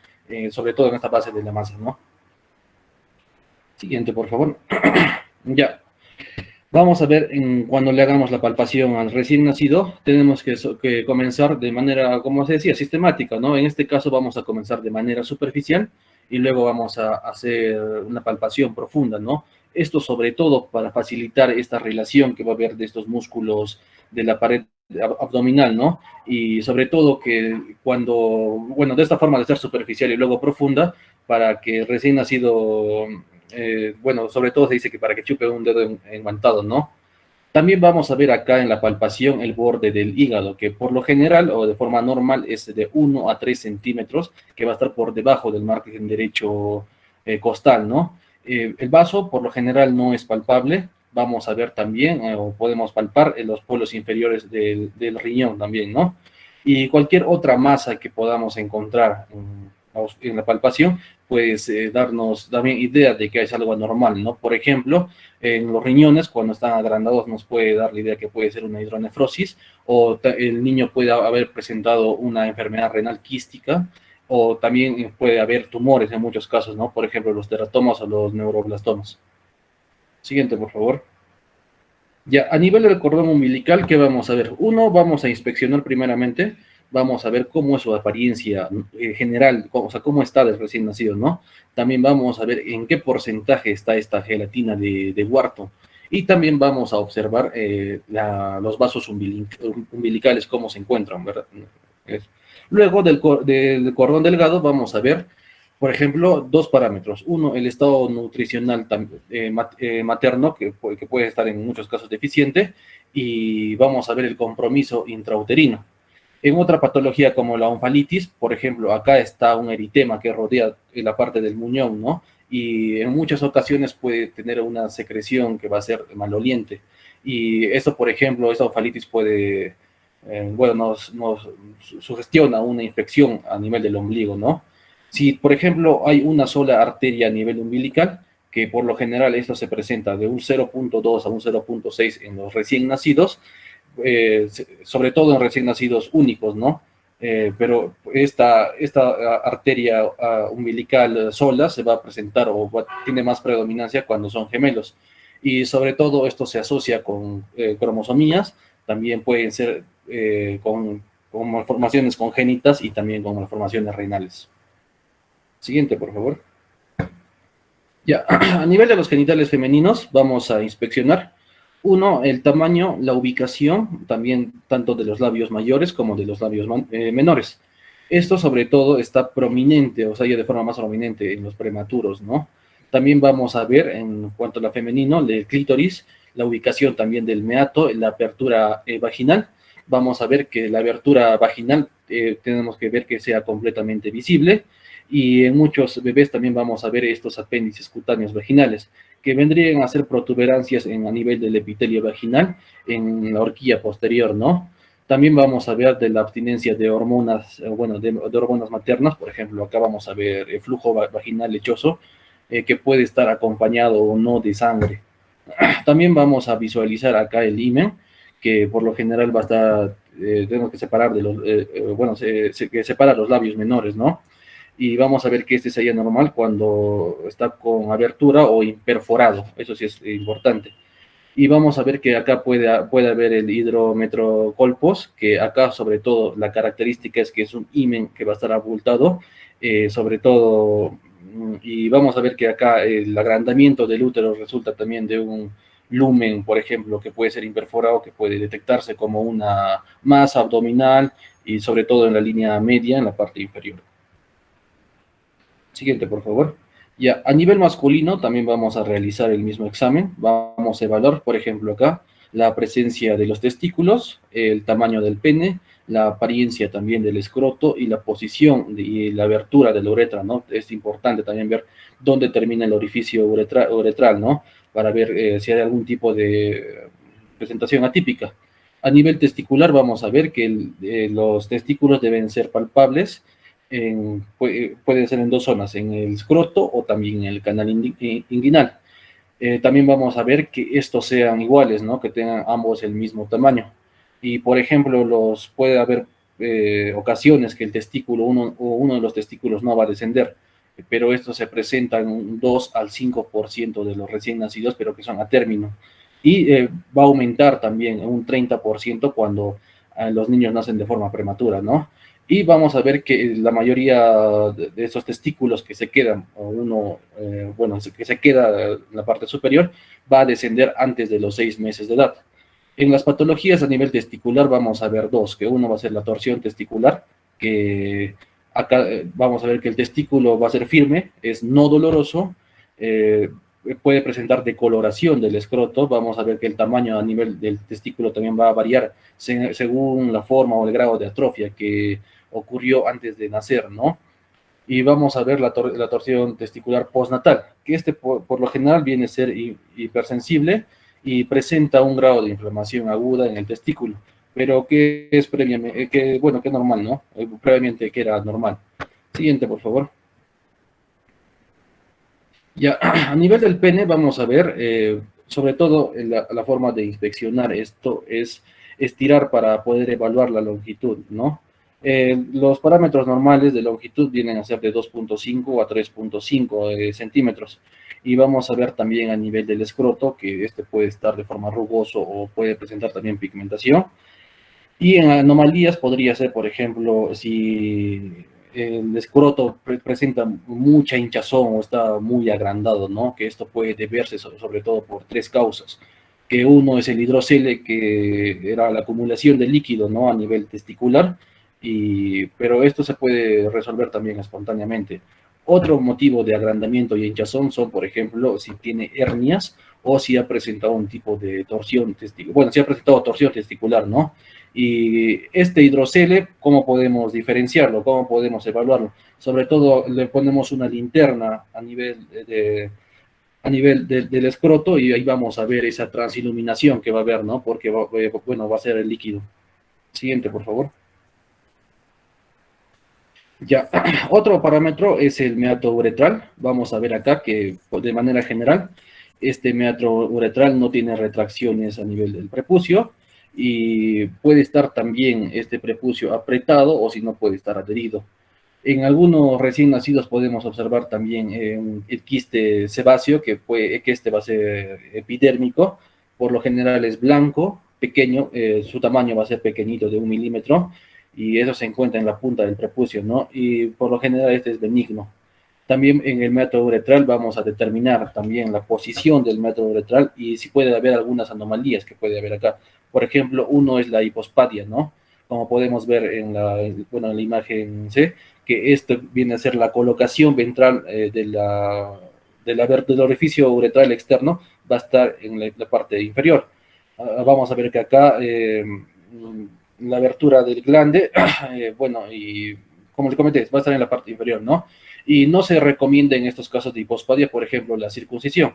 sobre todo en esta base de la masa, ¿no? Siguiente, por favor. Ya. Vamos a ver, cuando le hagamos la palpación al recién nacido, tenemos que comenzar de manera, como se decía, sistemática, ¿no? En este caso vamos a comenzar de manera superficial y luego vamos a hacer una palpación profunda, ¿no? Esto sobre todo para facilitar esta relación que va a haber de estos músculos de la pared abdominal, ¿no? Y sobre todo que cuando, bueno, de esta forma de ser superficial y luego profunda, para que el recién nacido bueno, sobre todo se dice que para que chupe un dedo enguantado, ¿no? También vamos a ver acá en la palpación el borde del hígado, que por lo general o de forma normal es de 1 a 3 centímetros, que va a estar por debajo del margen derecho costal, ¿no? El vaso por lo general no es palpable. Vamos a ver también, o podemos palpar en los polos inferiores del riñón también, ¿no? Y cualquier otra masa que podamos encontrar en la palpación, pues darnos también idea de que es algo anormal, ¿no? Por ejemplo, en los riñones, cuando están agrandados, nos puede dar la idea que puede ser una hidronefrosis, o el niño puede haber presentado una enfermedad renal quística, o también puede haber tumores en muchos casos, ¿no? Por ejemplo, los teratomas o los neuroblastomas. Siguiente, por favor. Ya, a nivel del cordón umbilical, ¿qué vamos a ver? Uno, vamos a inspeccionar primeramente, vamos a ver cómo es su apariencia general, o sea, cómo está del recién nacido, ¿no? También vamos a ver en qué porcentaje está esta gelatina de Wharton. Y también vamos a observar los vasos umbilicales, cómo se encuentran, ¿verdad? Luego del cordón delgado vamos a ver, por ejemplo, dos parámetros. Uno, el estado nutricional materno, que puede estar en muchos casos deficiente, y vamos a ver el compromiso intrauterino. En otra patología como la onfalitis, por ejemplo, acá está un eritema que rodea la parte del muñón, ¿no? Y en muchas ocasiones puede tener una secreción que va a ser maloliente. Y esto, por ejemplo, esta onfalitis puede, bueno, nos sugestiona una infección a nivel del ombligo, ¿no? Si, por ejemplo, hay una sola arteria a nivel umbilical, que por lo general esto se presenta de un 0.2 a un 0.6 en los recién nacidos, sobre todo en recién nacidos únicos, ¿no? Pero esta arteria umbilical sola se va a presentar o tiene más predominancia cuando son gemelos. Y sobre todo esto se asocia con cromosomías, también pueden ser con malformaciones congénitas y también con malformaciones renales. Siguiente, por favor. Ya, a nivel de los genitales femeninos, vamos a inspeccionar. Uno, el tamaño, la ubicación, también tanto de los labios mayores como de los labios menores. Esto sobre todo está prominente, o sea, ya de forma más prominente en los prematuros, ¿no? También vamos a ver, en cuanto a la femenino, el clítoris, la ubicación también del meato, la apertura vaginal. Vamos a ver que la abertura vaginal tenemos que ver que sea completamente visible. Y en muchos bebés también vamos a ver estos apéndices cutáneos vaginales, que vendrían a ser protuberancias a nivel del epitelio vaginal en la horquilla posterior, ¿no? También vamos a ver de la abstinencia de hormonas, bueno, de hormonas maternas, por ejemplo, acá vamos a ver el flujo vaginal lechoso, que puede estar acompañado o no de sangre. También vamos a visualizar acá el himen, que por lo general va a estar, tenemos que separar de los, bueno, que separa los labios menores, ¿no? Y vamos a ver que este sería normal cuando está con abertura o imperforado, eso sí es importante. Y vamos a ver que acá puede haber el hidrometrocolpos, que acá sobre todo la característica es que es un himen que va a estar abultado, sobre todo, y vamos a ver que acá el agrandamiento del útero resulta también de un lumen, por ejemplo, que puede ser imperforado, que puede detectarse como una masa abdominal y sobre todo en la línea media, en la parte inferior. Siguiente, por favor. Ya, a nivel masculino también vamos a realizar el mismo examen. Vamos a evaluar, por ejemplo, acá la presencia de los testículos, el tamaño del pene, la apariencia también del escroto y la posición y la abertura de la uretra, ¿no? Es importante también ver dónde termina el orificio uretral, ¿no? Para ver si hay algún tipo de presentación atípica. A nivel testicular vamos a ver que los testículos deben ser palpables, puede ser en dos zonas, en el escroto o también en el canal inguinal. También vamos a ver que estos sean iguales, ¿no? Que tengan ambos el mismo tamaño. Y, por ejemplo, puede haber ocasiones que el testículo, uno de los testículos no va a descender, pero esto se presenta en un 2 al 5% de los recién nacidos, pero que son a término. Y va a aumentar también en un 30% cuando los niños nacen de forma prematura, ¿no? Y vamos a ver que la mayoría de esos testículos que se quedan, que se queda en la parte superior, va a descender antes de los 6 meses de edad. En las patologías a nivel testicular vamos a ver dos, que uno va a ser la torsión testicular, que acá vamos a ver que el testículo va a ser firme, es no doloroso, puede presentar decoloración del escroto, vamos a ver que el tamaño a nivel del testículo también va a variar según la forma o el grado de atrofia que ocurrió antes de nacer, ¿no? Y vamos a ver la torsión testicular postnatal, que por lo general viene a ser hipersensible y presenta un grado de inflamación aguda en el testículo, pero que es previamente, que es normal, ¿no? Previamente que era normal. Siguiente, por favor. Ya, a nivel del pene vamos a ver, sobre todo la forma de inspeccionar esto es estirar para poder evaluar la longitud, ¿no? Los parámetros normales de longitud vienen a ser de 2.5 a 3.5 centímetros. Y vamos a ver también a nivel del escroto, que este puede estar de forma rugoso o puede presentar también pigmentación. Y en anomalías podría ser, por ejemplo, si el escroto presenta mucha hinchazón o está muy agrandado, ¿no? Que esto puede deberse sobre todo por tres causas. Que uno es el hidrocele, que era la acumulación de líquido, ¿no? A nivel testicular, pero esto se puede resolver también espontáneamente. Otro motivo de agrandamiento y hinchazón son, por ejemplo, si tiene hernias o si ha presentado un tipo de torsión testicular. Bueno, si ha presentado torsión testicular, ¿no? Y este hidrocele, ¿cómo podemos diferenciarlo? ¿Cómo podemos evaluarlo? Sobre todo le ponemos una linterna a nivel del escroto y ahí vamos a ver esa transiluminación que va a haber, ¿no? Porque, va a ser el líquido. Siguiente, por favor. Ya, otro parámetro es el meato uretral. Vamos a ver acá que de manera general este meato uretral no tiene retracciones a nivel del prepucio y puede estar también este prepucio apretado o si no puede estar adherido. En algunos recién nacidos podemos observar también el quiste sebáceo, que este va a ser epidérmico, por lo general es blanco, pequeño, su tamaño va a ser pequeñito de 1 milímetro, y eso se encuentra en la punta del prepucio, ¿no? Y por lo general este es benigno. También en el meato uretral vamos a determinar también la posición del meato uretral y si puede haber algunas anomalías que puede haber acá. Por ejemplo, uno es la hipospadia, ¿no? Como podemos ver en la imagen C, que esto viene a ser la colocación ventral del orificio uretral externo, va a estar en la parte inferior. Vamos a ver que acá la abertura del glande, y como le comenté, va a estar en la parte inferior, ¿no? Y no se recomienda en estos casos de hipospadia, por ejemplo, la circuncisión.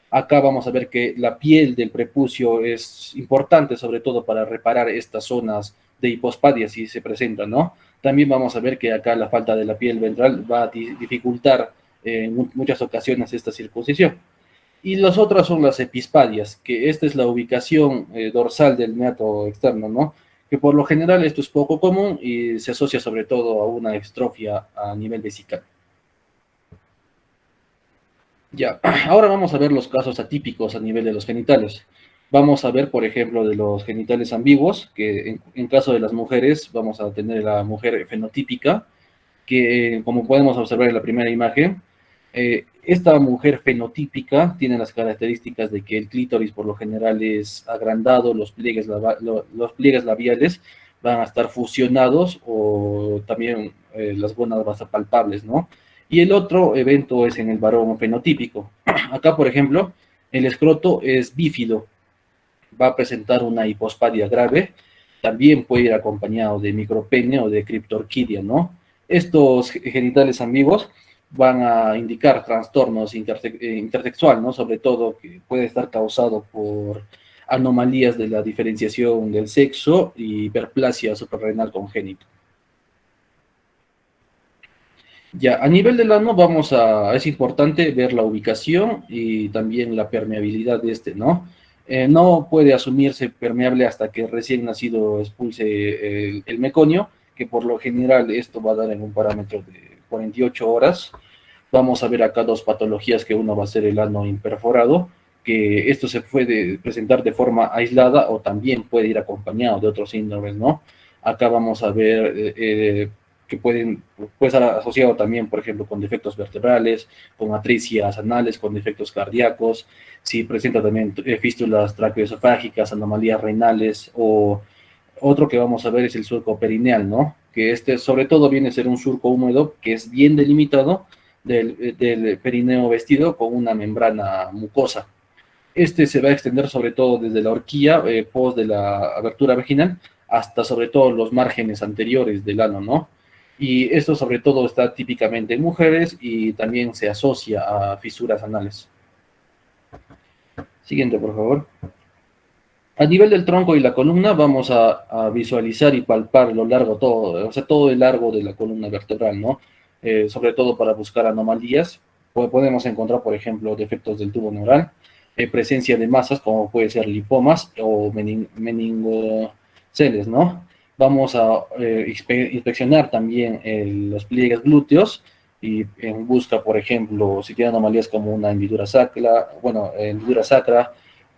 Acá vamos a ver que la piel del prepucio es importante, sobre todo para reparar estas zonas de hipospadia si se presentan, ¿no? También vamos a ver que acá la falta de la piel ventral va a dificultar en muchas ocasiones esta circuncisión. Y las otras son las epispadias, que esta es la ubicación dorsal del meato externo, ¿no? Que por lo general esto es poco común y se asocia sobre todo a una extrofia a nivel vesical. Ya, ahora vamos a ver los casos atípicos a nivel de los genitales. Vamos a ver, por ejemplo, de los genitales ambiguos, que en caso de las mujeres vamos a tener la mujer fenotípica, que como podemos observar en la primera imagen, esta mujer fenotípica tiene las características de que el clítoris por lo general es agrandado, los pliegues labiales van a estar fusionados o también las gónadas palpables, ¿no? Y el otro evento es en el varón fenotípico. Acá, por ejemplo, el escroto es bífido, va a presentar una hipospadia grave, también puede ir acompañado de micropene o de criptorquidia, ¿no? Estos genitales ambiguos van a indicar trastornos intersexual, ¿no? Sobre todo que puede estar causado por anomalías de la diferenciación del sexo y hiperplasia suprarrenal congénita. Ya, a nivel del ano es importante ver la ubicación y también la permeabilidad de este, ¿no? No puede asumirse permeable hasta que recién nacido expulse el meconio, que por lo general esto va a dar en un parámetro de 48 horas. Vamos a ver acá dos patologías, que uno va a ser el ano imperforado, que esto se puede presentar de forma aislada o también puede ir acompañado de otros síndromes, ¿no? Acá vamos a ver que puede estar asociado también, por ejemplo, con defectos vertebrales, con atricias anales, con defectos cardíacos, si presenta también fístulas traqueoesofágicas, anomalías renales, o otro que vamos a ver es el surco perineal, ¿no? Que este sobre todo viene a ser un surco húmedo que es bien delimitado del perineo vestido con una membrana mucosa. Este se va a extender sobre todo desde la horquilla, post de la abertura vaginal, hasta sobre todo los márgenes anteriores del ano, ¿no? Y esto sobre todo está típicamente en mujeres y también se asocia a fisuras anales. Siguiente, por favor. A nivel del tronco y la columna vamos a visualizar y palpar lo largo, todo el largo de la columna vertebral, ¿no? Sobre todo para buscar anomalías. Podemos encontrar, por ejemplo, defectos del tubo neural, presencia de masas como puede ser lipomas o meningoceles, ¿no? Vamos a inspeccionar también los pliegues glúteos y en busca, por ejemplo, si tiene anomalías como una hendidura sacra,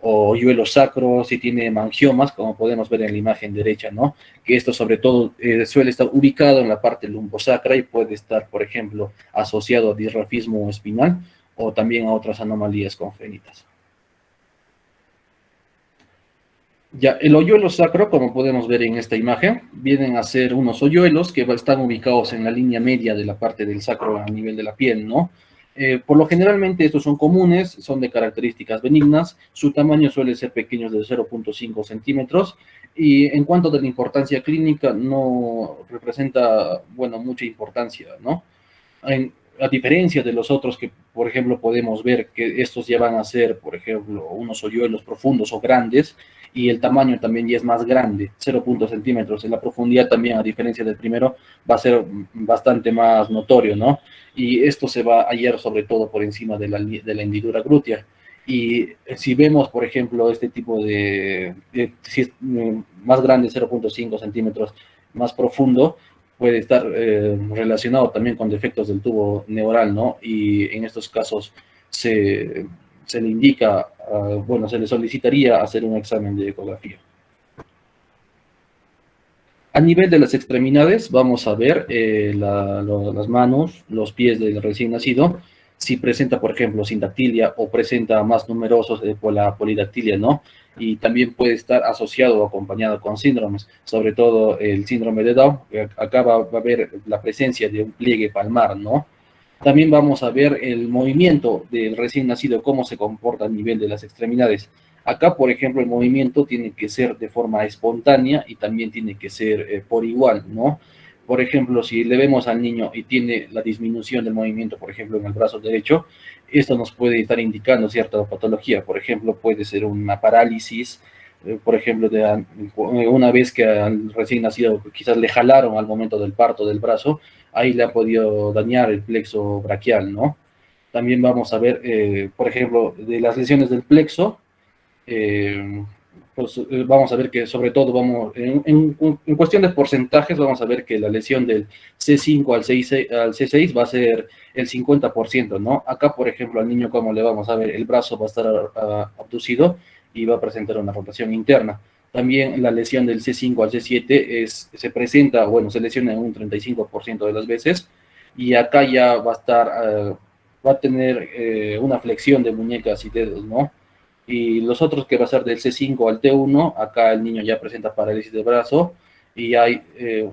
o hoyuelo sacro, si tiene mangiomas, como podemos ver en la imagen derecha, ¿no? Que esto sobre todo suele estar ubicado en la parte lumbosacra y puede estar, por ejemplo, asociado a disrafismo espinal o también a otras anomalías congénitas. Ya, el hoyuelo sacro, como podemos ver en esta imagen, vienen a ser unos hoyuelos que están ubicados en la línea media de la parte del sacro a nivel de la piel, ¿no? Por lo generalmente estos son comunes, son de características benignas, su tamaño suele ser pequeño de 0.5 centímetros y en cuanto a la importancia clínica no representa, bueno, mucha importancia, ¿no? A diferencia de los otros que, por ejemplo, podemos ver que estos ya van a ser, por ejemplo, unos hoyuelos profundos o grandes, y el tamaño también ya es más grande, 0.5 centímetros. En la profundidad también, a diferencia del primero, va a ser bastante más notorio, ¿no? Y esto se va a hallar sobre todo por encima de la hendidura glútea. Y si vemos, por ejemplo, este tipo si es más grande, 0.5 centímetros, más profundo, puede estar relacionado también con defectos del tubo neural, ¿no? Y en estos casos se le indica, bueno, se le solicitaría hacer un examen de ecografía. A nivel de las extremidades, vamos a ver las manos, los pies del recién nacido, si presenta, por ejemplo, sindactilia o presenta más numerosos por la polidactilia, ¿no? Y también puede estar asociado o acompañado con síndromes, sobre todo el síndrome de Down. Acá va a haber la presencia de un pliegue palmar, ¿no? También vamos a ver el movimiento del recién nacido, cómo se comporta a nivel de las extremidades. Acá, por ejemplo, el movimiento tiene que ser de forma espontánea y también tiene que ser por igual, ¿no? Por ejemplo, si le vemos al niño y tiene la disminución del movimiento, por ejemplo, en el brazo derecho, esto nos puede estar indicando cierta patología. Por ejemplo, puede ser una parálisis, por ejemplo, una vez que al recién nacido quizás le jalaron al momento del parto del brazo, ahí le ha podido dañar el plexo braquial, ¿no? También vamos a ver, por ejemplo, de las lesiones del plexo, pues vamos a ver que sobre todo en cuestión de porcentajes, vamos a ver que la lesión del C5 al C6 va a ser el 50%, ¿no? Acá, por ejemplo, al niño, como le vamos a ver, el brazo va a estar abducido y va a presentar una rotación interna. También la lesión del C5 al C7 se presenta, bueno, se lesiona en un 35% de las veces, y acá ya va a estar, va a tener una flexión de muñecas y dedos, ¿no? Y los otros, que va a ser del C5 al T1, acá el niño ya presenta parálisis de brazo y hay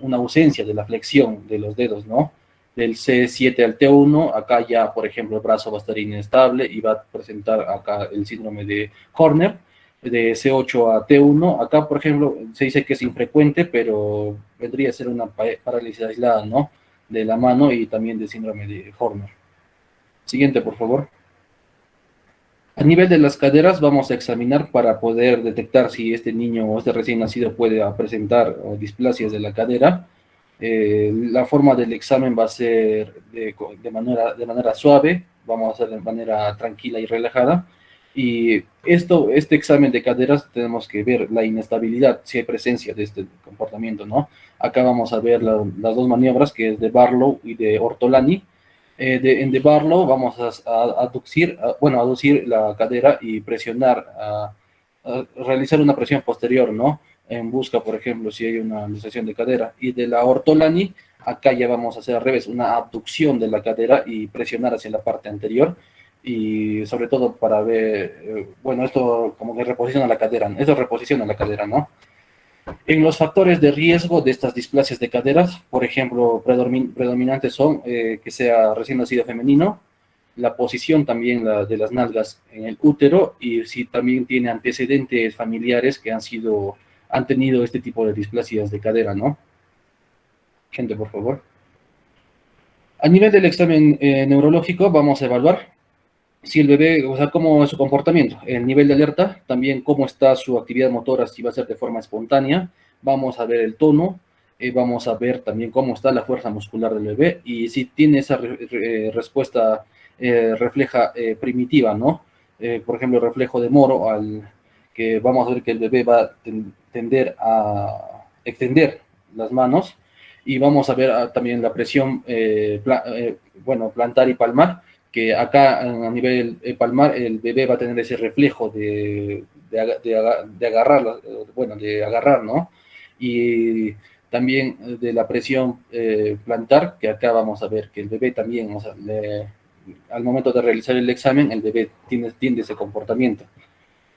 una ausencia de la flexión de los dedos, ¿no? del C7 al T1, acá ya, por ejemplo, el brazo va a estar inestable y va a presentar acá el síndrome de Horner, de C8 a T1, acá, por ejemplo, se dice que es infrecuente, pero vendría a ser una parálisis aislada, ¿no? De la mano y también de síndrome de Horner. Siguiente, por favor. A nivel de las caderas vamos a examinar para poder detectar si este niño o este recién nacido puede presentar displasias de la cadera. La forma del examen va a ser de manera suave, vamos a hacer de manera tranquila y relajada. Y este examen de caderas tenemos que ver la inestabilidad, si hay presencia de este comportamiento, ¿no? Acá vamos a ver las dos maniobras, que es de Barlow y de Ortolani. En de Barlow vamos a aducir la cadera y presionar, realizar una presión posterior, ¿no? En busca, por ejemplo, si hay una luxación de cadera. Y de la Ortolani, acá ya vamos a hacer al revés, una abducción de la cadera y presionar hacia la parte anterior. Y sobre todo para ver, bueno, esto como que reposiciona la cadera, esto reposiciona la cadera, ¿no? En los factores de riesgo de estas displasias de caderas, por ejemplo, predominantes son que sea recién nacido femenino, la posición también de las nalgas en el útero y si también tiene antecedentes familiares que han tenido este tipo de displasias de cadera, ¿no? Gente, por favor. A nivel del examen neurológico, vamos a evaluar si el bebé, o sea, cómo es su comportamiento, el nivel de alerta, también cómo está su actividad motora, si va a ser de forma espontánea, vamos a ver el tono, vamos a ver también cómo está la fuerza muscular del bebé y si tiene esa respuesta refleja primitiva, ¿no? Por ejemplo, el reflejo de Moro, que vamos a ver que el bebé va a tender a extender las manos y vamos a ver también la presión, plantar y palmar, que acá a nivel palmar el bebé va a tener ese reflejo de agarrar, de agarrar, ¿no? Y también de la presión plantar, que acá vamos a ver que el bebé también, o sea, al momento de realizar el examen, el bebé tiene ese comportamiento.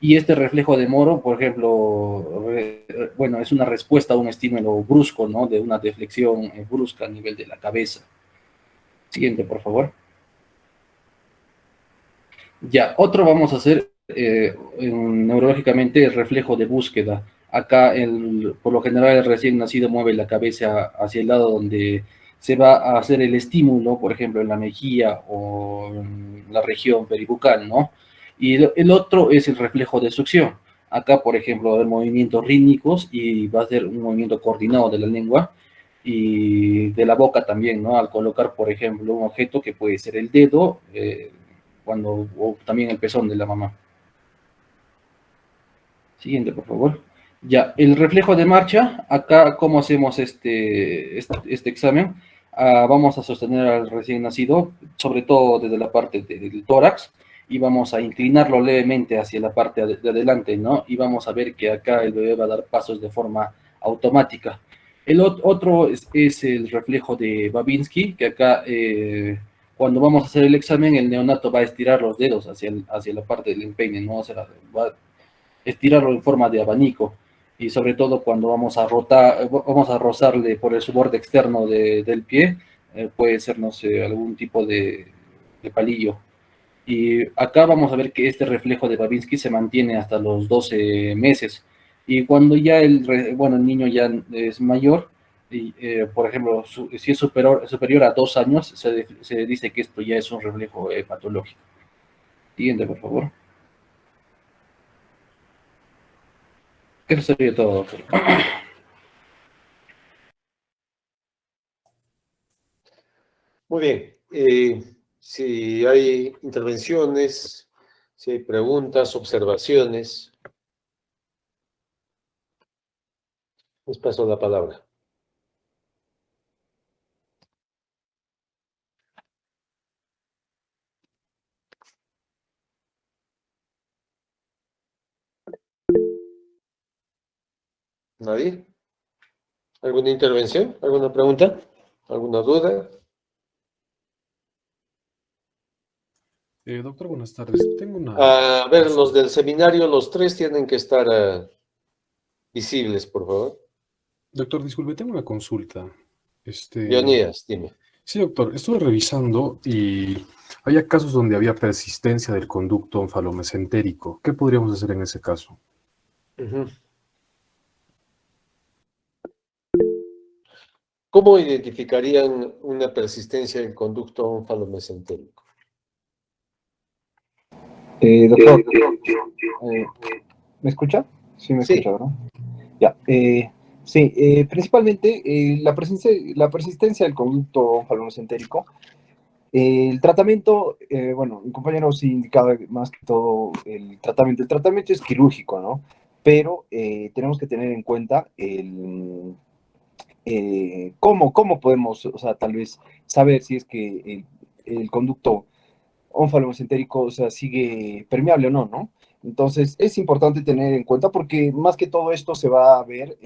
Y este reflejo de Moro, por ejemplo, es una respuesta a un estímulo brusco, ¿no? De una deflexión brusca a nivel de la cabeza. Siguiente, por favor. Ya, otro vamos a hacer neurológicamente el reflejo de búsqueda. Acá, por lo general, el recién nacido mueve la cabeza hacia el lado donde se va a hacer el estímulo, por ejemplo, en la mejilla o en la región peribucal, ¿no? Y el otro es el reflejo de succión. Acá, por ejemplo, va a haber movimientos rítmicos y va a ser un movimiento coordinado de la lengua y de la boca también, ¿no? Al colocar, por ejemplo, un objeto que puede ser el dedo, o también el pezón de la mamá. Siguiente, por favor. Ya, el reflejo de marcha, acá, ¿cómo hacemos este examen? Vamos a sostener al recién nacido, sobre todo desde la parte del tórax, y vamos a inclinarlo levemente hacia la parte de adelante, ¿no? Y vamos a ver que acá el bebé va a dar pasos de forma automática. El otro es el reflejo de Babinski, que acá cuando vamos a hacer el examen, el neonato va a estirar los dedos hacia la parte del empeine, ¿no? O sea, va a estirarlo en forma de abanico. Y sobre todo cuando vamos a rozarle por el borde externo del pie, puede ser, no sé, algún tipo de palillo. Y acá vamos a ver que este reflejo de Babinski se mantiene hasta los 12 meses. Y cuando ya el niño ya es mayor, y, por ejemplo, si es superior a 2 años, se dice que esto ya es un reflejo patológico. Siguiente, por favor. Eso sería todo, doctor. Muy bien. Si hay intervenciones, si hay preguntas, observaciones, les paso la palabra. ¿Nadie? ¿Alguna intervención? ¿Alguna pregunta? ¿Alguna duda? Doctor, buenas tardes. Tengo una A ver, los consulta. del seminario, los tres tienen que estar visibles, por favor. Doctor, disculpe, tengo una consulta. Leonidas, dime. Sí, doctor, estuve revisando y había casos donde había persistencia del conducto onfalomesentérico. ¿Qué podríamos hacer en ese caso? Ujú. ¿Cómo identificarían una persistencia del conducto onfalomesentérico? Doctor, ¿me escucha? Sí, me escucha, Sí, ¿verdad? Ya. Sí, principalmente la persistencia del conducto onfalomesentérico. El tratamiento, bueno, mi compañero sí indicaba más que todo el tratamiento. El tratamiento es quirúrgico, ¿no? Pero tenemos que tener en cuenta cómo podemos, o sea, tal vez saber si es que el conducto onfalomesentérico, o sea, sigue permeable o no, ¿no? Entonces, es importante tener en cuenta porque más que todo esto se va a ver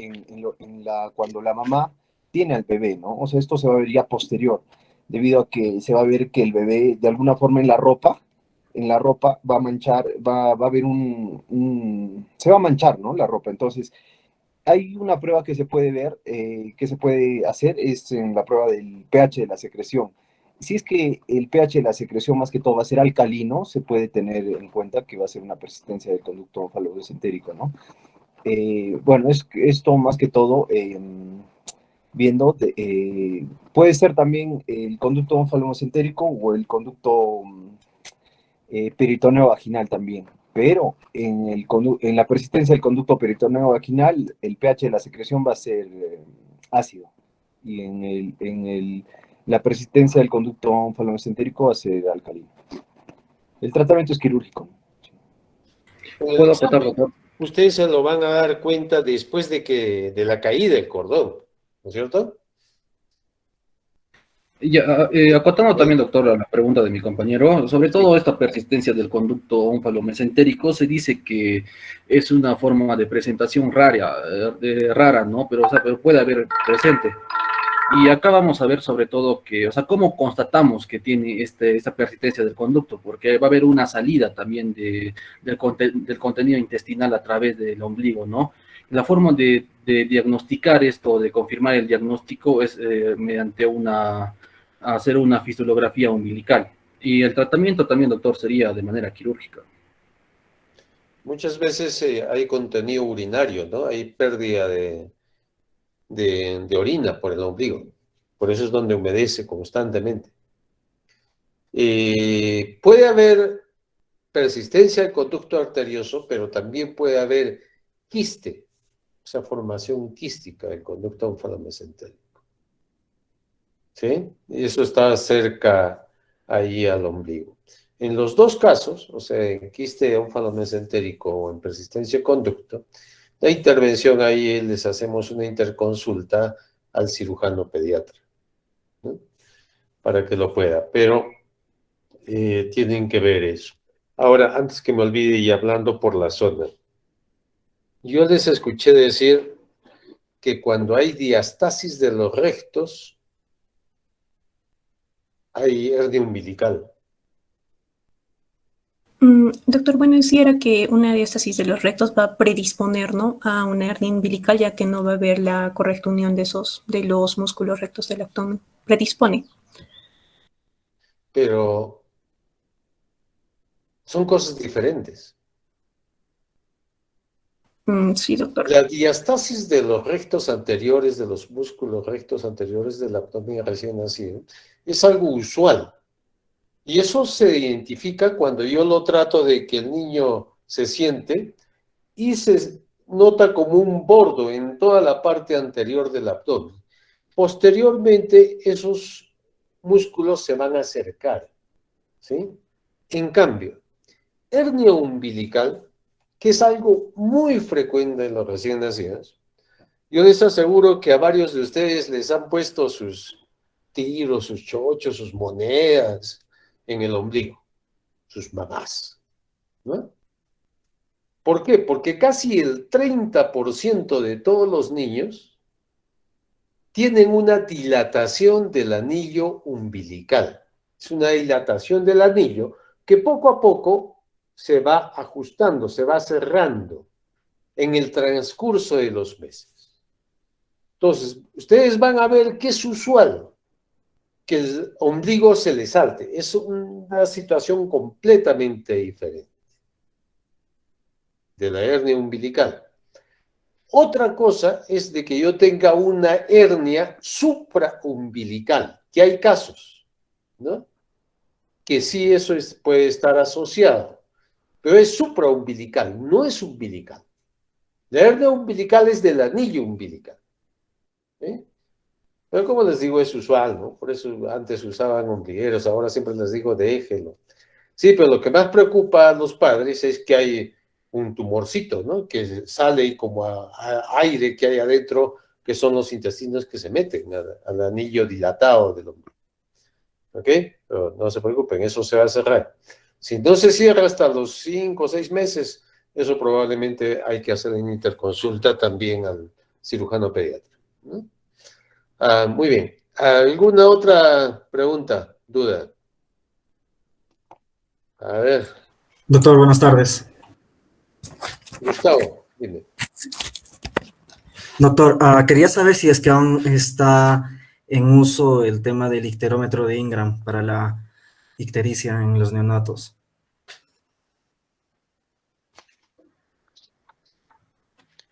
cuando la mamá tiene al bebé, ¿no? O sea, esto se va a ver ya posterior, debido a que se va a ver que el bebé, de alguna forma en la ropa va a manchar, va a haber se va a manchar, ¿no? La ropa. Entonces, hay una prueba que se puede ver, que se puede hacer, es en la prueba del pH de la secreción. Si es que el pH de la secreción más que todo va a ser alcalino, se puede tener en cuenta que va a ser una persistencia del conducto onfalomesentérico, ¿no? Bueno, esto más que todo viendo, puede ser también el conducto onfalomesentérico o el conducto peritoneo vaginal también. Pero en la persistencia del conducto peritoneo vaginal, el pH de la secreción va a ser ácido. Y la persistencia del conducto onfalomesentérico va a ser alcalino. El tratamiento es quirúrgico. el ¿Puedo acotar, examen, doctor? ustedes se lo van a dar cuenta después de la caída del cordón, ¿no es cierto? Ya, acotando también, doctor, a la pregunta de mi compañero, sobre Sí. todo esta persistencia del conducto onfalomesentérico, se dice que es una forma de presentación rara, ¿no? Pero, o sea, pero puede haber presente. Y acá vamos a ver sobre todo que, o sea, cómo constatamos que tiene esta persistencia del conducto, porque va a haber una salida también del contenido intestinal a través del ombligo, ¿no? La forma de diagnosticar esto, de confirmar el diagnóstico, es mediante hacer una fistulografía umbilical. Y el tratamiento también, doctor, sería de manera quirúrgica. Muchas veces hay contenido urinario, ¿no? Hay pérdida de orina por el ombligo. Por eso es donde humedece constantemente. Puede haber persistencia del conducto arterioso, pero también puede haber quiste, o sea, formación quística del conducto onfalomesentérico. ¿Sí? Y eso está cerca ahí al ombligo. En los dos casos, o sea, en quiste onfalomesentérico o en persistencia de conducto, la intervención ahí les hacemos una interconsulta al cirujano pediatra, ¿no? Para que lo pueda, pero tienen que ver eso. Ahora, antes que me olvide y hablando por la zona, yo les escuché decir que cuando hay diastasis de los rectos, hay hernia umbilical. Doctor, bueno, decía que una diástasis de los rectos va a predisponer, ¿no?, a una hernia umbilical, ya que no va a haber la correcta unión de los músculos rectos del abdomen. Predispone. Pero son cosas diferentes. Sí, doctor. La diastasis de los rectos anteriores, de los músculos rectos anteriores del abdomen recién nacido, es algo usual. Y eso se identifica cuando yo lo trato de que el niño se siente y se nota como un bordo en toda la parte anterior del abdomen. Posteriormente, esos músculos se van a acercar, ¿sí? En cambio, hernia umbilical, que es algo muy frecuente en los recién nacidos, yo les aseguro que a varios de ustedes les han puesto sus tiros, sus chochos, sus monedas en el ombligo, sus mamás, ¿no? ¿Por qué? Porque casi el 30% de todos los niños tienen una dilatación del anillo umbilical. Es una dilatación del anillo que poco a poco se va ajustando, se va cerrando en el transcurso de los meses. Entonces, ustedes van a ver que es usual que el ombligo se le salte. Es una situación completamente diferente de la hernia umbilical. Otra cosa es de que yo tenga una hernia supraumbilical, que hay casos, ¿no? Que sí eso puede estar asociado, pero es supraumbilical, no es umbilical. La hernia umbilical es del anillo umbilical. ¿Eh? Pero como les digo, es usual, ¿no? Por eso antes usaban ombligueros, ahora siempre les digo déjelo. Sí, pero lo que más preocupa a los padres es que hay un tumorcito, ¿no? Que sale y como aire que hay adentro, que son los intestinos que se meten al anillo dilatado del ombligo. ¿Ok? Pero no se preocupen, eso se va a cerrar. Si no se cierra hasta los 5 o 6 meses, eso probablemente hay que hacer en interconsulta también al cirujano pediatra, ¿no? Muy bien. ¿Alguna otra pregunta, duda? A ver, Doctor, buenas tardes. Gustavo, dime. Doctor, quería saber si es que aún está en uso el tema del icterómetro de Ingram para la ictericia en los neonatos.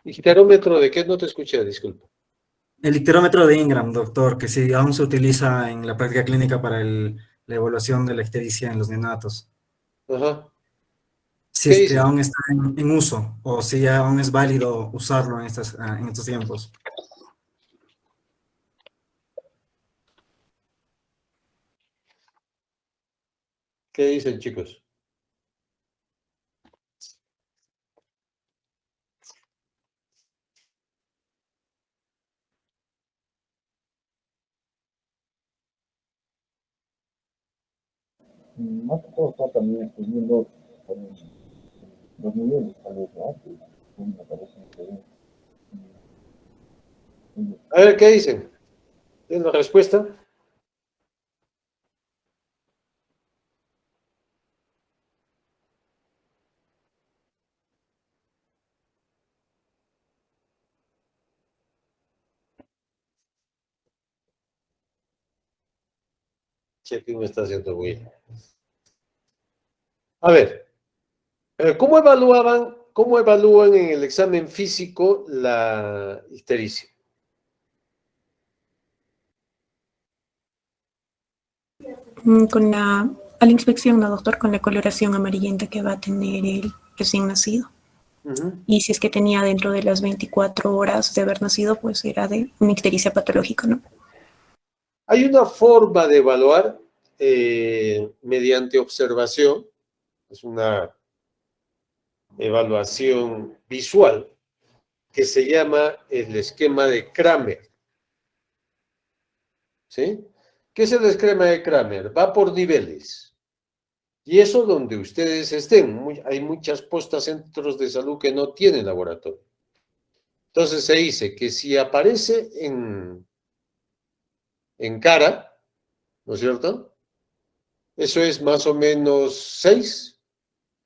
¿Icterómetro de qué? No te escuché, disculpa. El icterómetro de Ingram, doctor, que si aún se utiliza en la práctica clínica para la evaluación de la ictericia en los neonatos. Ajá. Si ¿Qué es que dice? aún está en uso o si aún es válido usarlo en estos tiempos. ¿Qué dicen, chicos? Más que todo está también estudiando los niveles, tal vez, ¿no? Que me parece que A ver, ¿qué dicen? ¿Tienen la respuesta? Chequen me está haciendo bulla. A ver, cómo evalúan en el examen físico la ictericia? A la inspección, ¿no, doctor? Con la coloración amarillenta que va a tener el recién nacido. Y si es que tenía dentro de las 24 horas de haber nacido, pues era de una ictericia patológica, ¿no? Hay una forma de evaluar mediante observación, es una evaluación visual, que se llama el esquema de Kramer. ¿Sí? ¿Qué es el esquema de Kramer? Va por niveles. Y eso donde ustedes estén. Hay muchas postas centros de salud que no tienen laboratorio. Entonces se dice que si aparece en cara, ¿no es cierto? Eso es más o menos 6.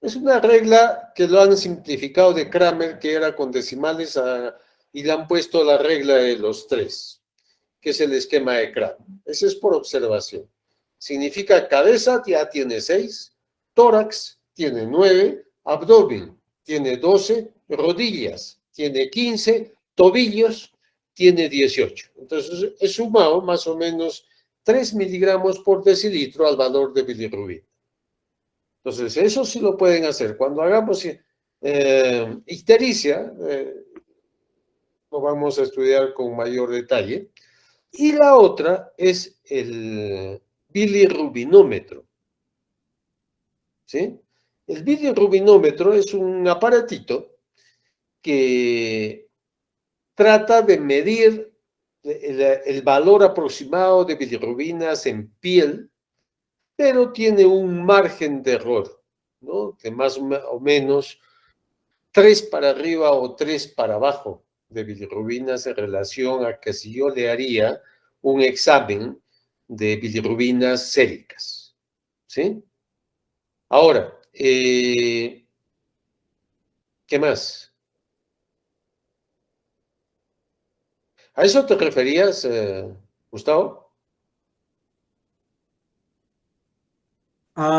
Es una regla que lo han simplificado de Kramer, que era con decimales, y le han puesto la regla de los 3, que es el esquema de Kramer. Ese es por observación. Significa cabeza ya tiene 6, tórax tiene 9, abdomen tiene 12, rodillas tiene 15, tobillos tiene 18. Entonces es sumado más o menos 3 miligramos por decilitro al valor de bilirrubina. Entonces, eso sí lo pueden hacer. Cuando hagamos ictericia, lo vamos a estudiar con mayor detalle. Y la otra es el bilirrubinómetro. ¿Sí? El bilirrubinómetro es un aparatito que trata de medir el valor aproximado de bilirrubinas en piel, pero tiene un margen de error, ¿no? De más o menos 3 para arriba o 3 para abajo de bilirrubinas en relación a que si yo le haría un examen de bilirrubinas séricas. ¿Sí? Ahora, ¿qué más? ¿A eso te referías, Gustavo?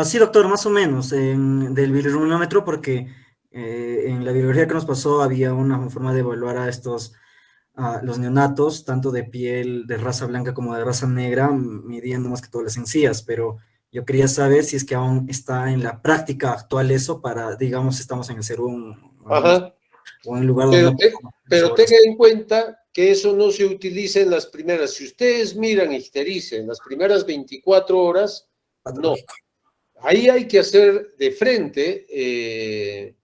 Sí, doctor, más o menos, del bilirrubinómetro, porque en la bibliografía que nos pasó había una forma de evaluar a los neonatos, tanto de piel de raza blanca como de raza negra, midiendo más que todo las encías, pero yo quería saber si es que aún está en la práctica actual eso para, digamos, estamos en el CERUM Ajá. o en un lugar donde Pero, no podemos hacer pero sobre tenga en cuenta que eso no se utiliza en las primeras. Si ustedes miran Ictericia en las primeras 24 horas, no. patológico. Ahí hay que hacer de frente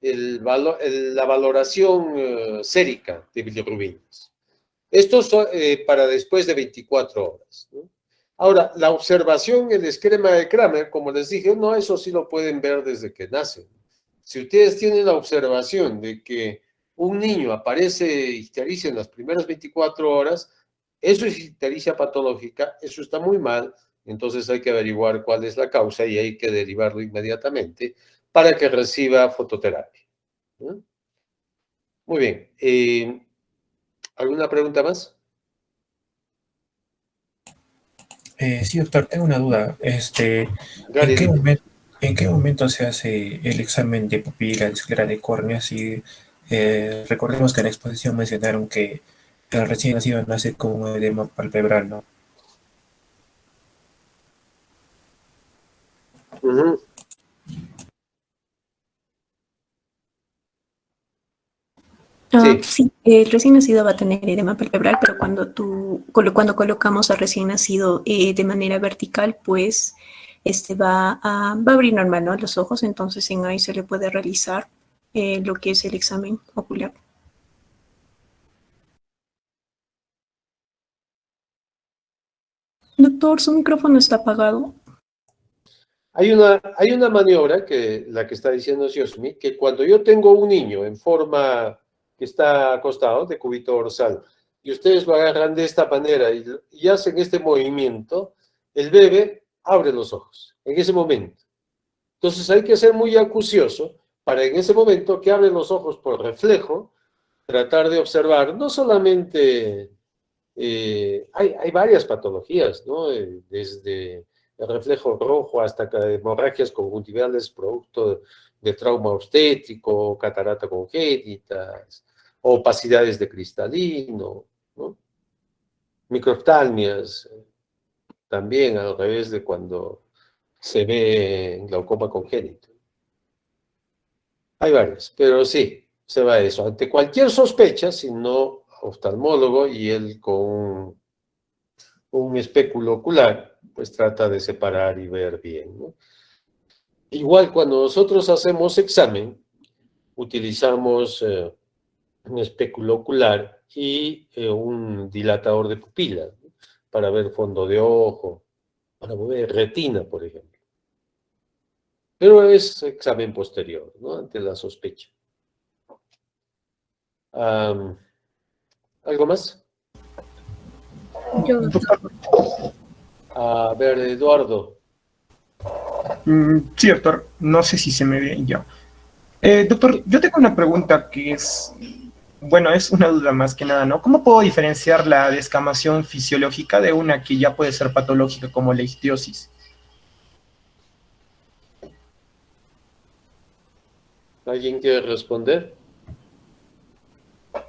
la valoración sérica de bilirrubinas. Esto es para después de 24 horas, ¿no? Ahora, la observación, el esquema de Kramer, como les dije, no, eso sí lo pueden ver desde que nacen. Si ustedes tienen la observación de que un niño aparece ictericia en las primeras 24 horas, eso es ictericia patológica, eso está muy mal, entonces hay que averiguar cuál es la causa y hay que derivarlo inmediatamente para que reciba fototerapia, ¿no? Muy bien. ¿Alguna pregunta más? Sí, doctor, tengo una duda. Gary, dime. ¿En qué momento se hace el examen de pupila, de esclera de córnea? Si, recordemos que en la exposición mencionaron que el recién nacido nace con un edema palpebral, ¿no? Uh-huh. Sí, el recién nacido va a tener edema palpebral, pero cuando colocamos al recién nacido de manera vertical, pues va a abrir normal, ¿no?, los ojos, entonces en ahí se le puede realizar lo que es el examen ocular. Doctor, su micrófono está apagado. Hay una maniobra, la que está diciendo Xiosmi, que cuando yo tengo un niño en forma que está acostado, de cúbito dorsal, y ustedes lo agarran de esta manera y hacen este movimiento, el bebé abre los ojos en ese momento. Entonces hay que ser muy acucioso para en ese momento que abre los ojos por reflejo, tratar de observar, no solamente, hay varias patologías, ¿no? Desde el reflejo rojo hasta hemorragias conjuntivales producto de trauma obstétrico, catarata congénita, opacidades de cristalino, ¿no? Microftalmias, también al revés de cuando se ve glaucoma congénito. Hay varias, pero sí, se va a eso. Ante cualquier sospecha, si no oftalmólogo y él con un espéculo ocular, pues trata de separar y ver bien, ¿no? Igual cuando nosotros hacemos examen, utilizamos un espéculo ocular y un dilatador de pupila, ¿no?, para ver fondo de ojo, para ver retina, por ejemplo. Pero es examen posterior, ¿no?, ante la sospecha. ¿Algo más? Yo, A ver, Eduardo. Sí, doctor, no sé si se me ve ya. Doctor, yo tengo una pregunta que es, bueno, es una duda más que nada, ¿no? ¿Cómo puedo diferenciar la descamación fisiológica de una que ya puede ser patológica como la ictiosis? ¿Alguien quiere responder?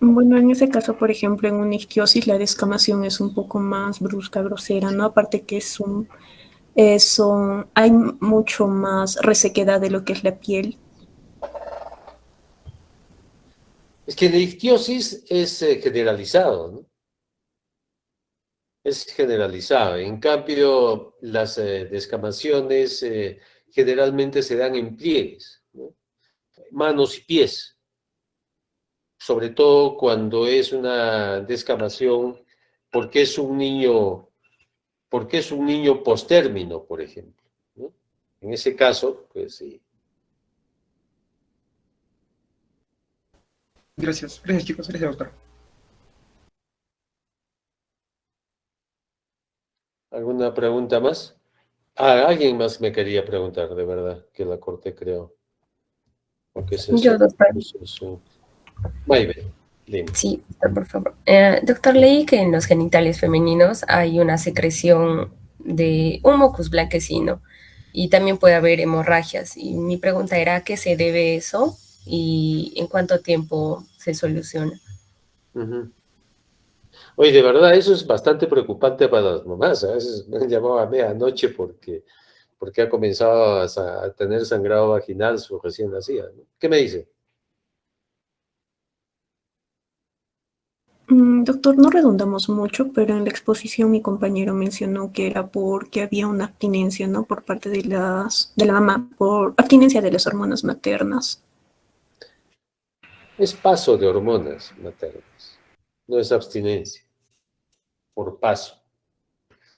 Bueno, en ese caso, por ejemplo, en una ictiosis la descamación es un poco más brusca, grosera, ¿no? Aparte que hay mucho más resequedad de lo que es la piel. Es que la ictiosis es generalizado, ¿no? Es generalizado. En cambio, las descamaciones generalmente se dan en pliegues, ¿no? Manos y pies. Sobre todo cuando es una descamación porque es un niño postérmino, por ejemplo, ¿no? En ese caso, pues sí. Gracias, gracias chicos, gracias doctor. ¿Alguna pregunta más? Alguien más me quería preguntar, de verdad, que la corté, creo. Porque es eso. Yo, doctor. Maybel, dime. Sí, doctor, por favor. Doctor, leí que en los genitales femeninos hay una secreción de un mucus blanquecino y también puede haber hemorragias. Y mi pregunta era, ¿a qué se debe eso y en cuánto tiempo se soluciona? Oye, de verdad, eso es bastante preocupante para las mamás. A veces me han llamado a medianoche porque ha comenzado a tener sangrado vaginal su recién nacida, ¿no? ¿Qué me dice? Doctor, no redundamos mucho, pero en la exposición mi compañero mencionó que era porque había una abstinencia, ¿no? Por parte de la mamá, por abstinencia de las hormonas maternas. Es paso de hormonas maternas, no es abstinencia, por paso.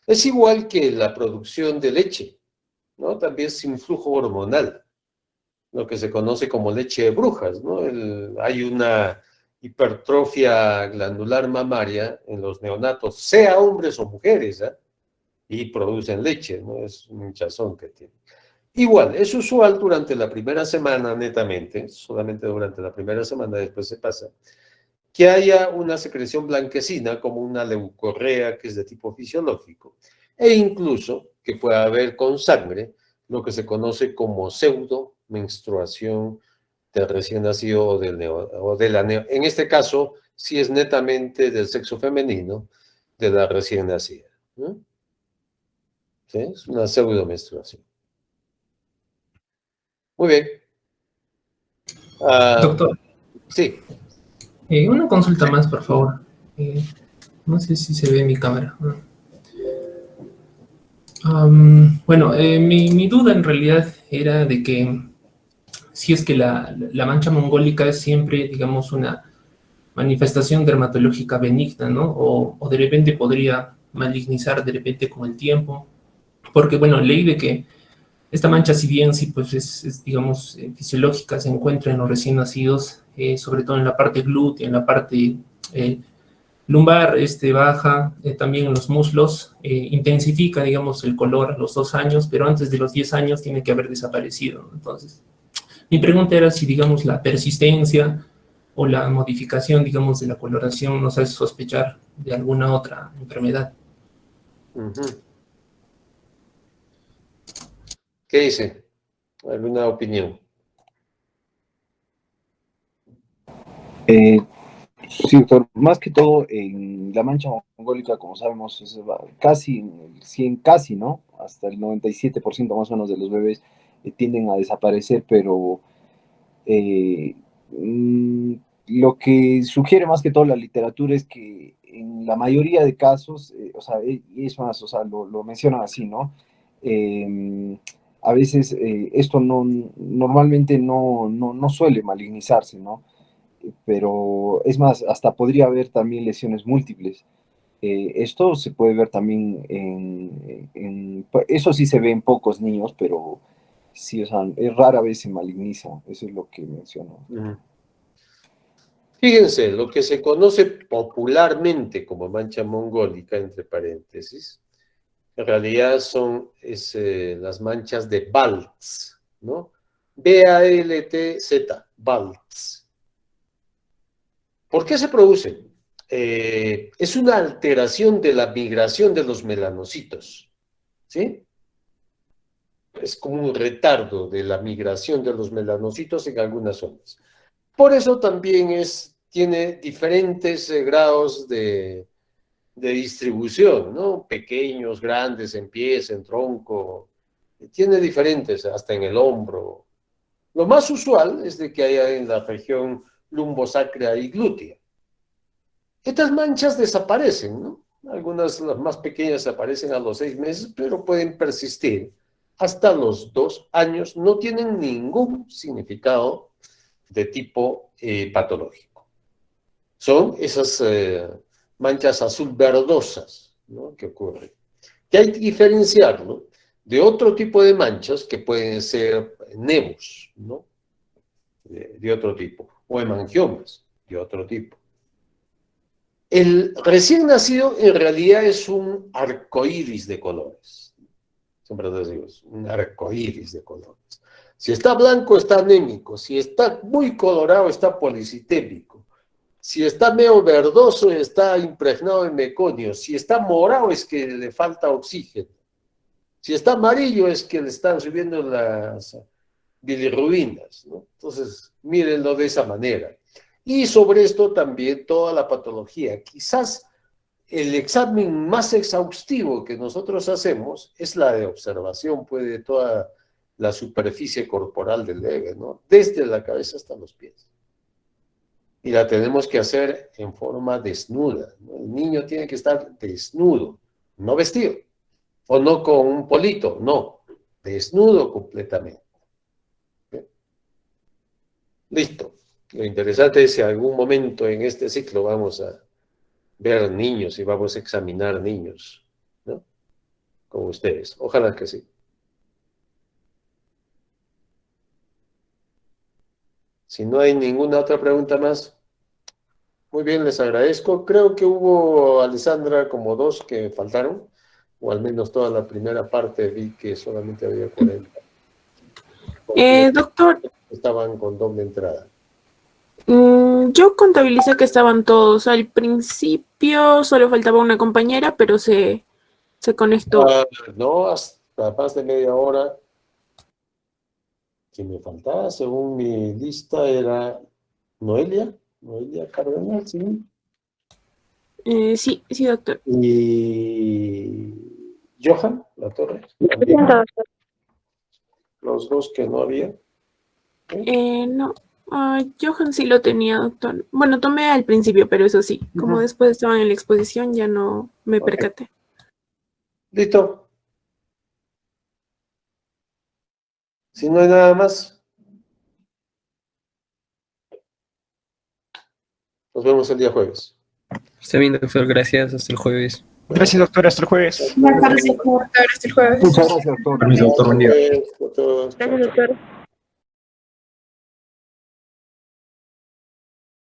Es igual que la producción de leche, ¿no? También es influjo hormonal, lo que se conoce como leche de brujas, ¿no? Hay una hipertrofia glandular mamaria en los neonatos, sea hombres o mujeres, ¿eh? Y producen leche, ¿no? Es un hinchazón que tiene. Igual, es usual durante la primera semana, netamente, solamente durante la primera semana, después se pasa, que haya una secreción blanquecina, como una leucorrea, que es de tipo fisiológico, e incluso que pueda haber con sangre lo que se conoce como pseudo menstruación del recién nacido o de la en este caso, si es netamente del sexo femenino, de la recién nacida, ¿no? ¿Sí? Es una pseudo menstruación. Muy bien. Doctor, Sí. una consulta más, por favor. No sé si se ve mi cámara. Bueno, mi duda en realidad era de que si es que la mancha mongólica es siempre, digamos, una manifestación dermatológica benigna, ¿no? O de repente podría malignizar de repente con el tiempo. Porque, bueno, leí de que esta mancha, si bien sí, pues digamos, fisiológica, se encuentra en los recién nacidos, sobre todo en la parte glútea, en la parte lumbar, baja, también en los muslos, intensifica, digamos, el color a los 2 años, pero antes de los 10 años tiene que haber desaparecido, ¿no? Entonces, mi pregunta era si, digamos, la persistencia o la modificación, digamos, de la coloración nos hace sospechar de alguna otra enfermedad. ¿Qué dice? ¿Alguna opinión? Sí, doctor, más que todo en la mancha mongólica, como sabemos, es casi, casi, ¿no? Hasta el 97% más o menos de los bebés tienden a desaparecer, pero lo que sugiere más que todo la literatura es que en la mayoría de casos, o sea, es más, o sea, lo mencionan así, ¿no? A veces esto normalmente no suele malignizarse, ¿no? Pero es más, hasta podría haber también lesiones múltiples. Esto se puede ver también eso sí se ve en pocos niños, pero sí, o sea, es rara vez se maligniza, eso es lo que menciono. Fíjense, lo que se conoce popularmente como mancha mongólica, entre paréntesis, en realidad son las manchas de Baltz, ¿no? B-A-L-T-Z, Baltz. ¿Por qué se producen? Es una alteración de la migración de los melanocitos, ¿sí? Es como un retardo de la migración de los melanocitos en algunas zonas. Por eso también tiene diferentes grados de distribución, ¿no? Pequeños, grandes, en pies, en tronco. Tiene diferentes, hasta en el hombro. Lo más usual es de que haya en la región lumbosacra y glútea. Estas manchas desaparecen, ¿no? Algunas, las más pequeñas, aparecen a los 6 meses, pero pueden persistir hasta los 2 años. No tienen ningún significado de tipo patológico. Son esas manchas azul verdosas, ¿no? Que ocurren. Y hay que diferenciarlo de otro tipo de manchas que pueden ser nevos, ¿no? De otro tipo, o hemangiomas de otro tipo. El recién nacido en realidad es un arcoíris de colores. Siempre les digo, es un arcoíris de colores. Si está blanco, está anémico. Si está muy colorado, está policitémico. Si está medio verdoso, está impregnado en meconio. Si está morado, es que le falta oxígeno. Si está amarillo es que le están subiendo las bilirrubinas, ¿no? Entonces, mírenlo de esa manera. Y sobre esto también toda la patología. Quizás el examen más exhaustivo que nosotros hacemos es la de observación, pues, de toda la superficie corporal del bebé, ¿no? Desde la cabeza hasta los pies. Y la tenemos que hacer en forma desnuda, ¿no? El niño tiene que estar desnudo, no vestido, o no con un polito, no, desnudo completamente. ¿Okay? Listo. Lo interesante es si en algún momento en este ciclo vamos a ver niños y vamos a examinar niños, ¿no? Con ustedes. Ojalá que sí. Si no hay ninguna otra pregunta más, muy bien, les agradezco. Creo que hubo, Alessandra, como 2 que faltaron, o al menos toda la primera parte vi que solamente había 40. Doctor, Estaban con doble entrada. yo contabilicé que estaban todos. Al principio solo faltaba una compañera, pero se conectó. No, hasta más de media hora. Que me faltaba, según mi lista, era Noelia Cardenal, ¿sí? Sí, doctor. Y Johan, la torre. También. Los 2 que no había. No, Johan sí lo tenía, doctor. Bueno, tomé al principio, pero eso sí, como después estaban en la exposición, ya no me percaté. Listo. Si no hay nada más, nos vemos el día jueves. Está bien, doctor, gracias. Hasta el jueves. Gracias, doctor. Hasta el jueves. Buenas tardes, doctor. Hasta el jueves. Muchas gracias, doctor. Permiso, doctor, buen día. Gracias a todos. Gracias, doctor.